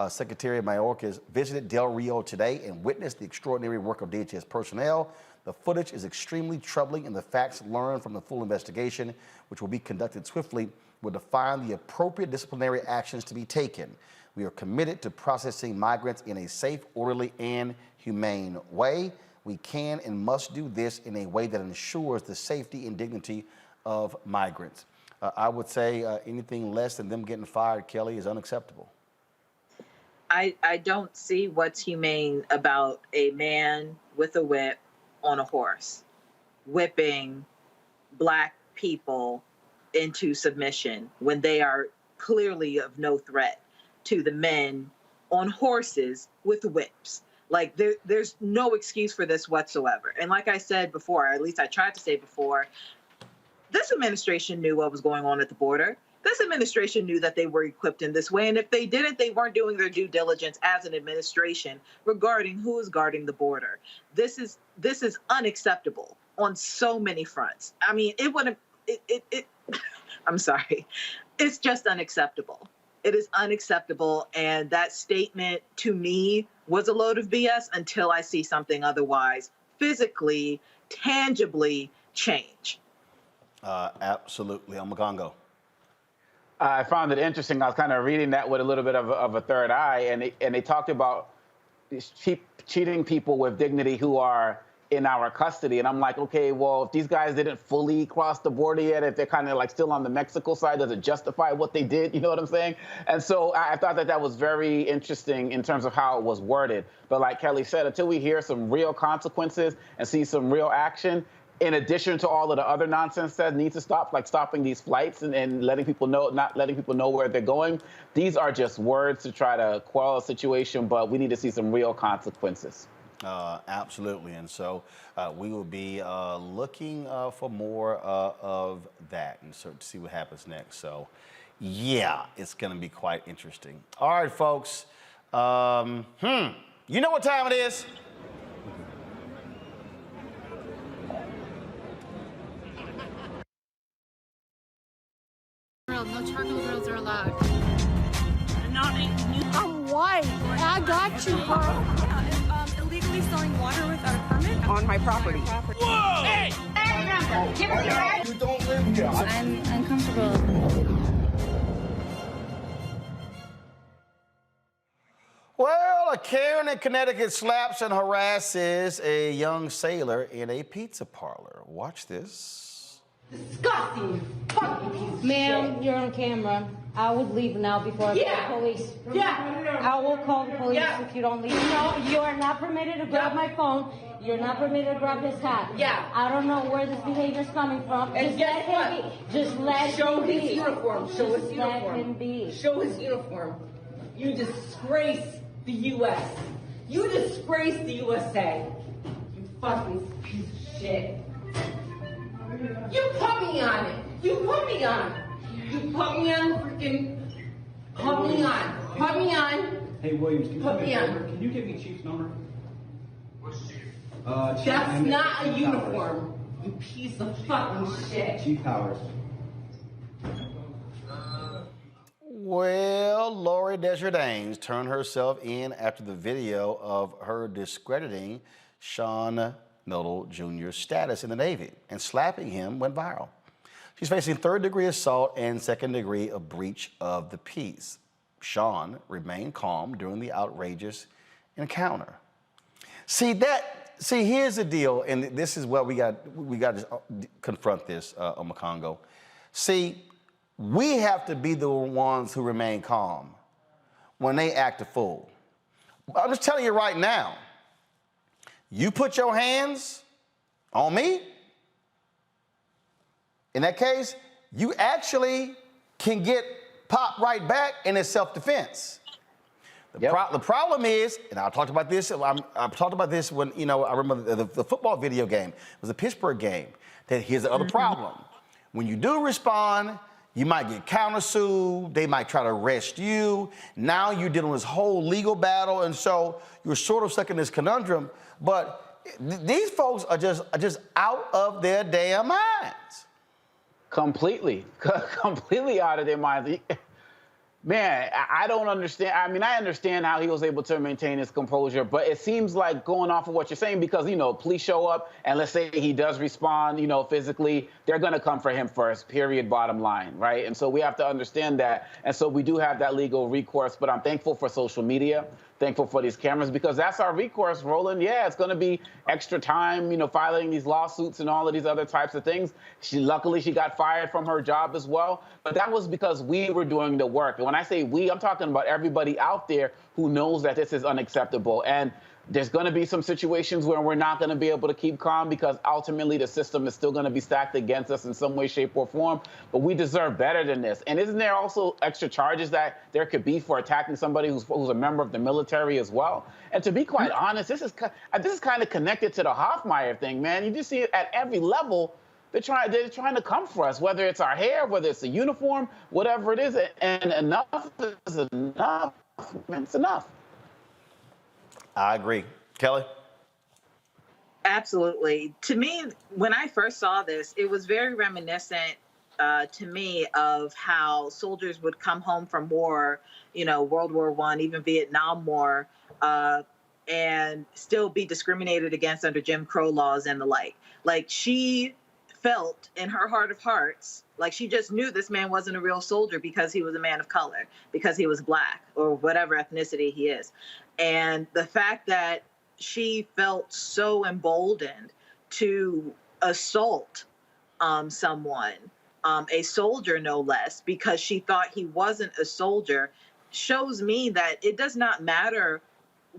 Secretary Mayorkas visited Del Rio today and witnessed the extraordinary work of DHS personnel. The footage is extremely troubling, and the facts learned from the full investigation, which will be conducted swiftly, will define the appropriate disciplinary actions to be taken. We are committed to processing migrants in a safe, orderly, and humane way. We can and must do this in a way that ensures the safety and dignity of migrants. I would say anything less than them getting fired, Kelly, is unacceptable. I don't see what's humane about a man with a whip on a horse whipping Black people into submission when they are clearly of no threat to the men on horses with whips. Like, there's no excuse for this whatsoever. And like I said before, or at least I tried to say before, this administration knew what was going on at the border. This administration knew that they were equipped in this way. And if they didn't, they weren't doing their due diligence as an administration regarding who is guarding the border. This is unacceptable on so many fronts. I mean, I'm sorry. It's just unacceptable. It is unacceptable. And that statement to me was a load of BS until I see something otherwise physically, tangibly change. Absolutely. I'm Magongo. I found it interesting. I was kind of reading that with a little bit of a third eye, and they talked about cheating people with dignity who are in our custody. And I'm like, okay, well, if these guys didn't fully cross the border yet, if they're kind of like still on the Mexico side, does it justify what they did? You know what I'm saying? And so I thought that was very interesting in terms of how it was worded. But like Kelly said, until we hear some real consequences and see some real action, in addition to all of the other nonsense that needs to stop, like stopping these flights and letting people know, not letting people know where they're going, these are just words to try to quell a situation, but we need to see some real consequences. Absolutely. And so we will be looking for more of that and so to see what happens next. So, yeah, it's going to be quite interesting. All right, folks. You know what time it is? No charcoal grills are allowed. I'm white. I got you, girl. Yeah, illegally selling water without a permit on my property. Whoa! Hey! You don't live here. I'm uncomfortable. Well, a Karen in Connecticut slaps and harasses a young sailor in a pizza parlor. Watch this. Disgusting. Ma'am, you're on camera. I would leave now before I call the police. Yeah. I will call the police if you don't leave. No, you are not permitted to grab my phone. You're not permitted to grab this hat. Yeah. I don't know where this behavior is coming from. And just let him be. Just let him be. Show his uniform. Show his uniform. Let him be. Show his uniform. You disgrace the U.S. You disgrace the USA. You fucking piece of shit. You put me on it. You put me on. You put me on freaking. Put me on. Put me on. Hey Williams, can Put me on. Can you give me Chief's number? What's Chief? Chief That's not a Chief uniform. You piece of fucking shit. Chief Powers. Well, Lori Desjardins turned herself in after the video of her discrediting Sean Myrtle Jr.'s status in the Navy and slapping him went viral. She's facing third-degree assault and second-degree of breach of the peace. Sean remained calm during the outrageous encounter. See, here's the deal, and this is what we got to confront this, Omakongo. See, we have to be the ones who remain calm when they act a fool. I'm just telling you right now, you put your hands on me, in that case, you actually can get popped right back, and it's self-defense. The problem is, and I talked about this. I've talked about this when I remember the football video game. It was a Pittsburgh game. That here's the other problem: when you do respond, you might get countersued. They might try to arrest you. Now you're dealing with this whole legal battle, and so you're sort of stuck in this conundrum. But these folks are just out of their damn minds. Completely out of their minds. Man, I don't understand. I mean, I understand how he was able to maintain his composure, but it seems like going off of what you're saying, because, police show up and let's say he does respond, physically, they're going to come for him first, period, bottom line, right? And so we have to understand that. And so we do have that legal recourse, but I'm thankful for social media, thankful for these cameras, because that's our recourse, Roland. Yeah, it's going to be extra time, filing these lawsuits and all of these other types of things. Luckily, she got fired from her job as well, but that was because we were doing the work. And when I say we, I'm talking about everybody out there who knows that this is unacceptable. And there's going to be some situations where we're not going to be able to keep calm because ultimately the system is still going to be stacked against us in some way, shape, or form. But we deserve better than this. And isn't there also extra charges that there could be for attacking somebody who's a member of the military as well? And to be quite honest, this is kind of connected to the Hoffmeyer thing, man. You just see it at every level. They're trying to come for us, whether it's our hair, whether it's a uniform, whatever it is. And enough is enough. It's enough. I agree. Kelly? Absolutely. To me, when I first saw this, it was very reminiscent to me of how soldiers would come home from war, World War I, even Vietnam War, and still be discriminated against under Jim Crow laws and the like. Like, she felt in her heart of hearts like she just knew this man wasn't a real soldier because he was a man of color, because he was Black or whatever ethnicity he is. And the fact that she felt so emboldened to assault someone, a soldier no less, because she thought he wasn't a soldier, shows me that it does not matter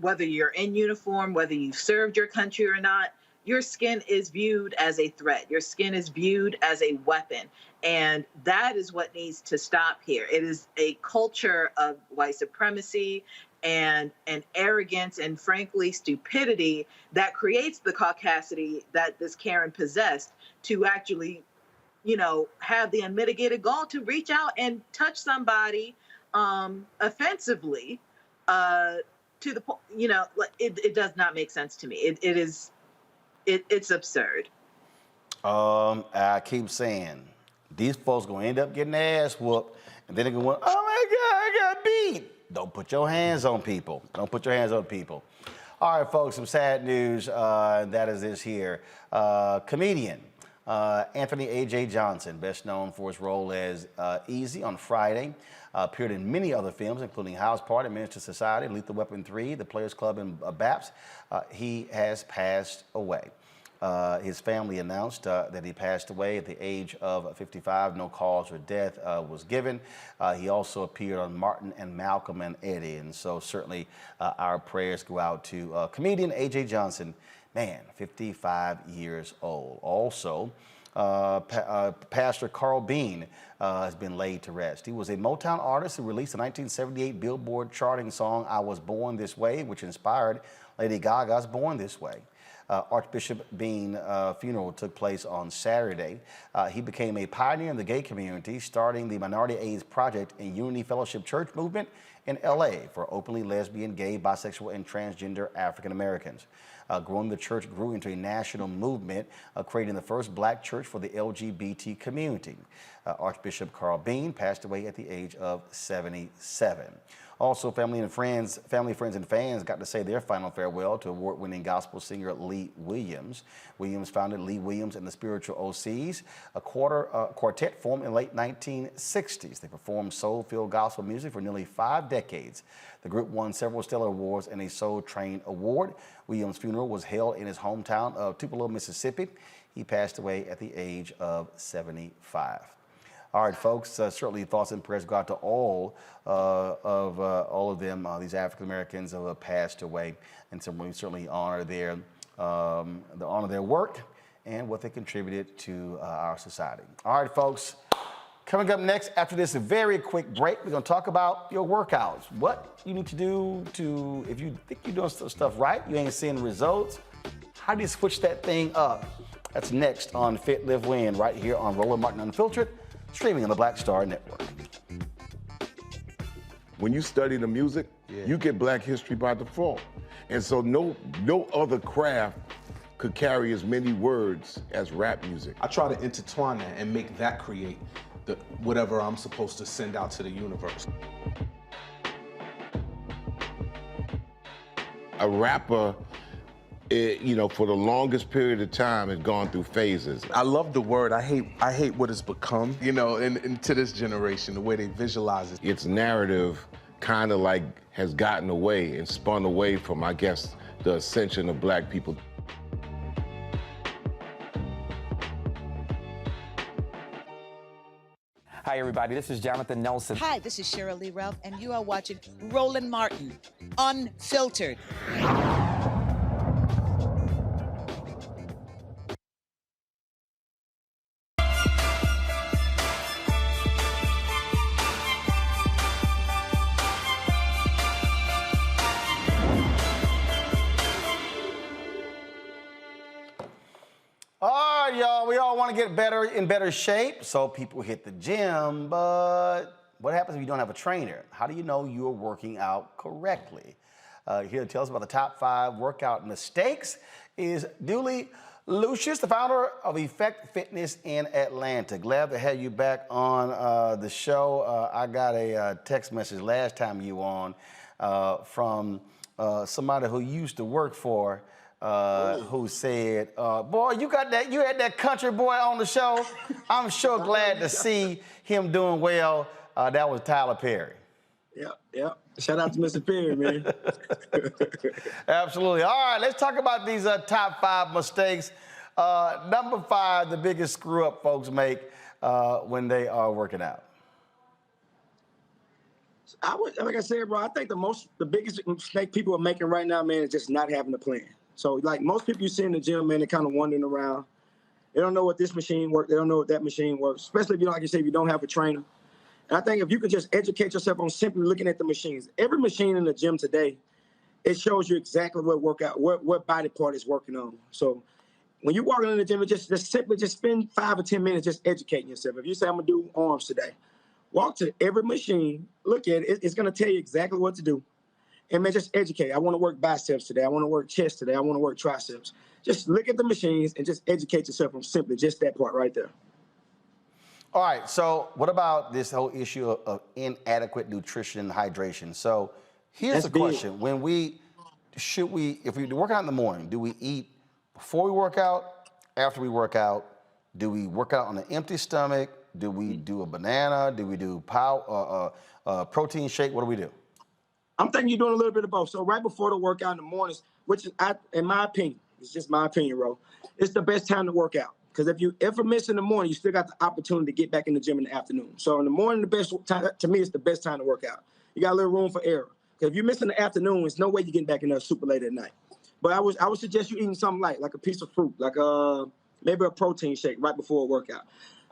whether you're in uniform, whether you've served your country or not. Your skin is viewed as a threat. Your skin is viewed as a weapon. And that is what needs to stop here. It is a culture of white supremacy and arrogance and, frankly, stupidity that creates the caucasity that this Karen possessed to actually, have the unmitigated gall to reach out and touch somebody offensively to the point, it does not make sense to me. It's absurd. I keep saying, these folks gonna end up getting their ass whooped, and then they're gonna, oh my God, I got beat. Don't put your hands on people. Don't put your hands on people. All right, folks, some sad news, and that is this here. Comedian Anthony A.J. Johnson, best known for his role as Easy on Friday, appeared in many other films, including House Party, Minister Society, Lethal Weapon 3, The Players Club, and BAPS. He has passed away. His family announced that he passed away at the age of 55. No cause for death was given. He also appeared on Martin and Malcolm and Eddie, and so certainly our prayers go out to comedian A.J. Johnson. Man, 55 years old. Also, Pastor Carl Bean has been laid to rest. He was a Motown artist who released the 1978 Billboard charting song, I Was Born This Way, which inspired Lady Gaga's Born This Way. Archbishop Bean funeral took place on Saturday. He became a pioneer in the gay community, starting the Minority AIDS Project and Unity Fellowship Church movement in LA for openly lesbian, gay, bisexual, and transgender African Americans. Growing, the church grew into a national movement, creating the first black church for the LGBT community. Archbishop Carl Bean passed away at the age of 77. Also, family, friends, and fans got to say their final farewell to award-winning gospel singer Lee Williams. Williams founded Lee Williams and the Spiritual OCs, a quartet formed in the late 1960s. They performed soul-filled gospel music for nearly 5 decades. The group won several Stellar Awards and a Soul Train Award. Williams' funeral was held in his hometown of Tupelo, Mississippi. He passed away at the age of 75. All right, folks, certainly thoughts and prayers go out to all of them, these African Americans who have passed away, and so we certainly honor their work and what they contributed to our society. All right, folks, coming up next after this very quick break, we're going to talk about your workouts. What you need to do to, if you think you're doing stuff right, you ain't seeing results, how do you switch that thing up? That's next on Fit, Live, Win, right here on Roland Martin Unfiltered, streaming on the Black Star Network. When you study the music, you get Black history by default. And so no other craft could carry as many words as rap music. I try to intertwine that and make that create whatever I'm supposed to send out to the universe. A rapper, for the longest period of time, has gone through phases. I love the word. I hate what it's become, and to this generation, the way they visualize it. Its narrative kind of like has gotten away and spun away from, I guess, the ascension of Black people. Hi, everybody. This is Jonathan Nelson. Hi, this is Cheryl Lee Ralph, and you are watching Roland Martin, Unfiltered. All right, y'all, we all want to get in better shape, so people hit the gym, but what happens if you don't have a trainer? How do you know you're working out correctly? Here to tell us about the top 5 workout mistakes is Dooley Lucius, the founder of Effect Fitness in Atlanta. Glad to have you back on the show. I got a text message last time you were on from somebody who used to work for who said, boy, you had that country boy on the show. I'm sure glad to see him doing well. That was Tyler Perry. Yep. Shout out to Mr. Perry, man. Absolutely. All right, let's talk about these top 5 mistakes. Number 5, the biggest screw up folks make when they are working out. Like I said, bro, I think the biggest mistake people are making right now, man, is just not having a plan. So, like most people you see in the gym, man, they're kind of wandering around. They don't know what this machine works. They don't know what that machine works, especially if you, like you say, if you don't have a trainer. And I think if you could just educate yourself on simply looking at the machines, every machine in the gym today, it shows you exactly what body part is working on. So when you're walking in the gym, just simply spend 5 or 10 minutes just educating yourself. If you say, I'm going to do arms today, walk to every machine, look at it. It's going to tell you exactly what to do. And man, just educate. I want to work biceps today. I want to work chest today. I want to work triceps. Just look at the machines and just educate yourself on simply just that part right there. All right, so what about this whole issue of inadequate nutrition and hydration? So here's the question. If we work out in the morning, do we eat before we work out, after we work out, Do we work out on an empty stomach? Do we do a banana? Do we do protein shake? What do we do? I'm thinking you're doing a little bit of both. So right before the workout in the mornings, which is, in my opinion, it's just my opinion, Ro, it's the best time to work out. Because if you ever miss in the morning, you still got the opportunity to get back in the gym in the afternoon. So in the morning, the best time, to me, it's the best time to work out. You got a little room for error. Because if you miss in the afternoon, there's no way you're getting back in there super late at night. But I would suggest you eating something light, like a piece of fruit, like maybe a protein shake right before a workout.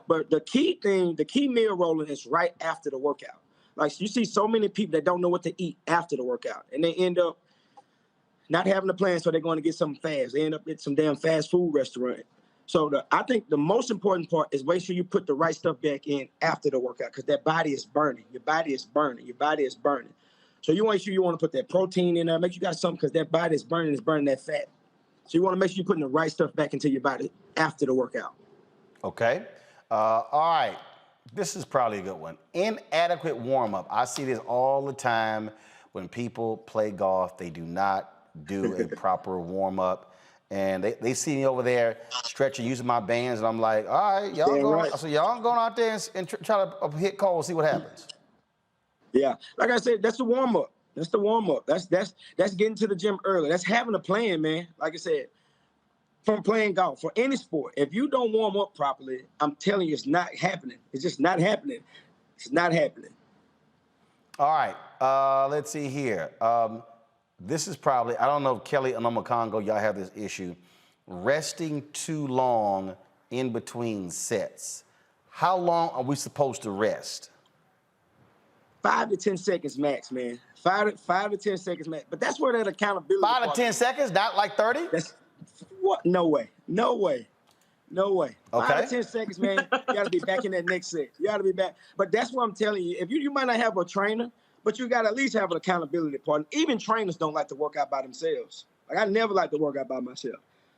But the key meal, Roland, is right after the workout. Like, you see so many people that don't know what to eat after the workout, and they end up not having a plan, so they're going to get something fast. They end up at some damn fast food restaurant. So I think the most important part is make sure you put the right stuff back in after the workout, because that body is burning. Your body is burning. Your body is burning. So you want to make sure you want to put that protein in there, make sure you got something, because that body is burning that fat. So you want to make sure you're putting the right stuff back into your body after the workout. Okay. All right. This is probably a good one. Inadequate warm-up. I see this all the time when people play golf. They do not do a proper warm-up. And they see me over there stretching, using my bands, and I'm like, all right, y'all going out there and try to hit cold, see what happens. Yeah, like I said, that's the warm-up. That's the warm-up. That's getting to the gym early. That's having a plan, man. Like I said, from playing golf, for any sport, if you don't warm up properly, I'm telling you, it's not happening. It's just not happening. It's not happening. All right, let's see here. This is probably, I don't know if Kelly and Congo, y'all have this issue. Resting too long in between sets. How long are we supposed to rest? 5 to 10 seconds max, man. 5 to 10 seconds max. But that's where that accountability. 5 to 10 seconds, not like 30? What? No way. No way. No way. Okay. 5 to 10 seconds, man. You got to be back in that next set. You got to be back. But that's what I'm telling you. If you might not have a trainer, but you got to at least have an accountability partner. Even trainers don't like to work out by themselves. Like, I never like to work out by myself.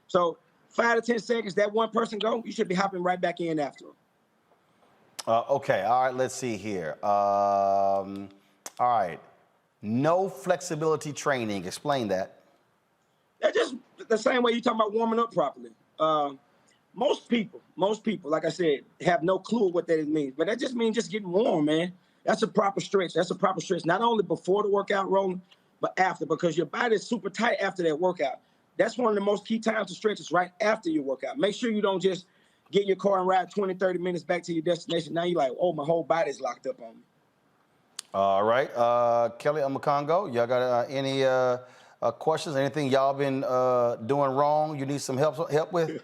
So 5 to 10 seconds, that one person go, you should be hopping right back in after them. Okay, all right, let's see here. All right, no flexibility training. Explain that. That's just the same way you talking about warming up properly. Most people, like I said, have no clue what that means. But that just means just getting warm, man. That's a proper stretch. That's a proper stretch, not only before the workout, Roland, but after, because your body is super tight after that workout. That's one of the most key times to stretch is right after your workout. Make sure you don't just get in your car and ride 20, 30 minutes back to your destination. Now you're like, oh, my whole body's locked up on me. All right. Kelly Congo, y'all got any questions? Anything y'all been doing wrong you need some help with?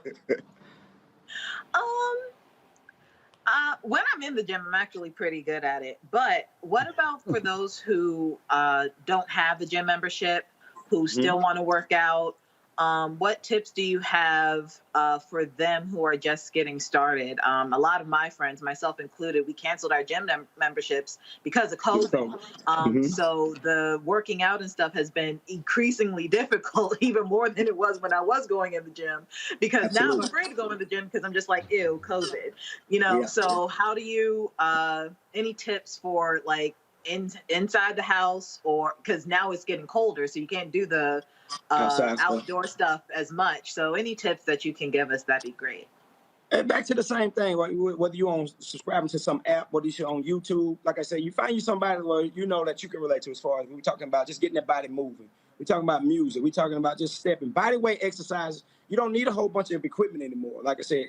When I'm in the gym, I'm actually pretty good at it. But what about for those who don't have the gym membership, who still want to work out? What tips do you have for them who are just getting started? A lot of my friends, myself included, we canceled our gym memberships because of COVID. So the working out and stuff has been increasingly difficult, even more than it was when I was going in the gym, because now I'm afraid to go in the gym because I'm just like, ew, COVID, you know? Yeah. So how do you, any tips for like inside the house, or, because now it's getting colder, so you can't do the outdoor stuff as much. So any tips that you can give us, that'd be great. And back to the same thing, right? Whether you're on subscribing to some app, whether you're on YouTube, like I said, you find you somebody where you know that you can relate to, as far as we're talking about just getting that body moving. We're talking about music. We're talking about just stepping. Body weight exercises. You don't need a whole bunch of equipment anymore. Like I said,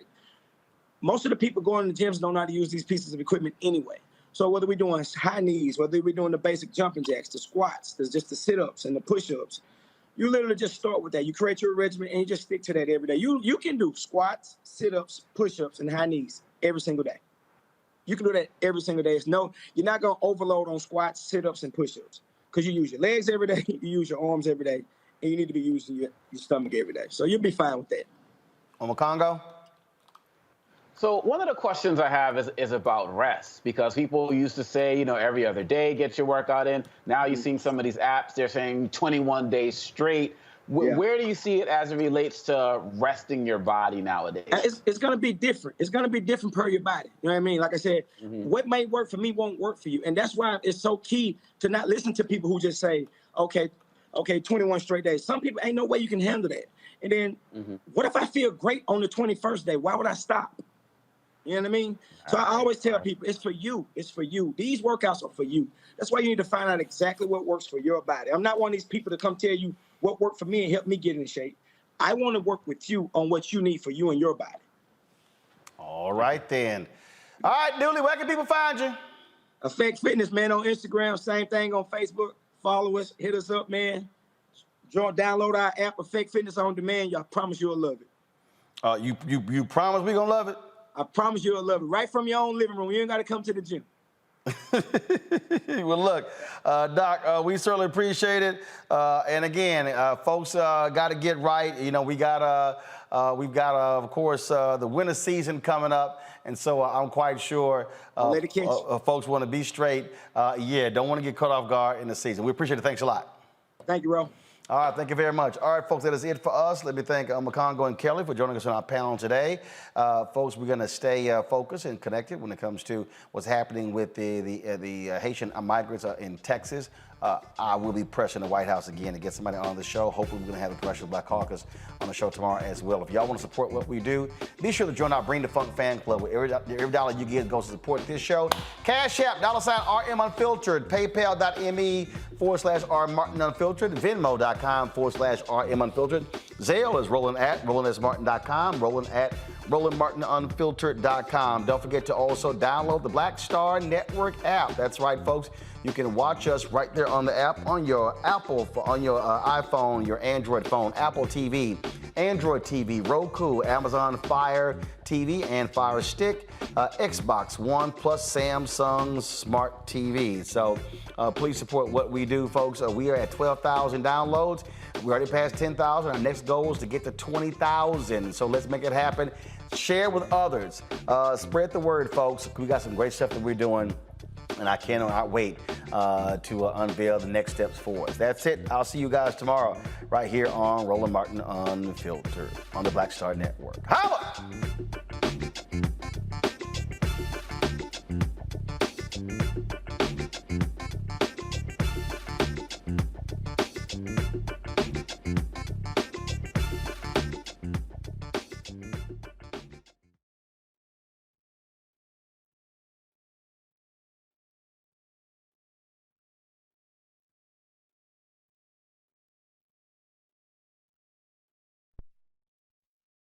most of the people going to the gyms don't know how to use these pieces of equipment anyway. So whether we're doing high knees, whether we're doing the basic jumping jacks, the squats, there's just the sit-ups and the push-ups, you literally just start with that. You create your regimen and you just stick to that every day. You can do squats, sit-ups, push-ups, and high knees every single day. You can do that every single day. You're not going to overload on squats, sit-ups, and push-ups, because you use your legs every day, you use your arms every day, and you need to be using your stomach every day. So you'll be fine with that. Congo? So one of the questions I have is about rest, because people used to say, you know, every other day, get your workout in. Now you're seeing some of these apps, they're saying 21 days straight. Where do you see it as it relates to resting your body nowadays? It's going to be different. It's going to be different per your body. You know what I mean? Like I said, what may work for me won't work for you. And that's why it's so key to not listen to people who just say, okay, 21 straight days. Some people, ain't no way you can handle that. And then what if I feel great on the 21st day? Why would I stop? You know what I mean? So I always tell people, it's for you. It's for you. These workouts are for you. That's why you need to find out exactly what works for your body. I'm not one of these people to come tell you what worked for me and help me get in shape. I want to work with you on what you need for you and your body. All right, then. All right, Dooley, where can people find you? Effect Fitness, man, on Instagram. Same thing on Facebook. Follow us. Hit us up, man. Download our app, Effect Fitness on Demand. I promise you'll love it. You promise we gonna love it? I promise you'll love it. Right from your own living room. You ain't got to come to the gym. Well, look, Doc, we certainly appreciate it. And again, folks got to get right. You know, we've got, of course, the winter season coming up. And so I'm quite sure folks want to be straight. Don't want to get caught off guard in the season. We appreciate it. Thanks a lot. Thank you, Ro. All right, thank you very much. All right, folks, that is it for us. Let me thank Makongo and Kelly for joining us on our panel today. Folks, we're going to stay focused and connected when it comes to what's happening with the Haitian migrants in Texas. I will be pressing the White House again to get somebody on the show. Hopefully, we're going to have the Congressional Black Caucus on the show tomorrow as well. If y'all want to support what we do, be sure to join our Bring the Funk fan club. Where every dollar you get goes to support this show. Cash App, $RM Unfiltered, PayPal.me/R Martin Unfiltered, Venmo.com/RM Unfiltered. Zelle is Roland at RolandSMartin.com, Roland at RolandMartinUnfiltered.com. Don't forget to also download the Black Star Network app. That's right, folks. You can watch us right there on the app on your iPhone, your Android phone, Apple TV, Android TV, Roku, Amazon Fire TV and Fire Stick, Xbox One, plus Samsung Smart TV. So please support what we do, folks. We are at 12,000 downloads. We already passed 10,000. Our next goal is to get to 20,000. So let's make it happen. Share with others. Spread the word, folks. We got some great stuff that we're doing. And I cannot wait to unveil the next steps for us. That's it. I'll see you guys tomorrow right here on Roland Martin Unfiltered on the Black Star Network. Holla!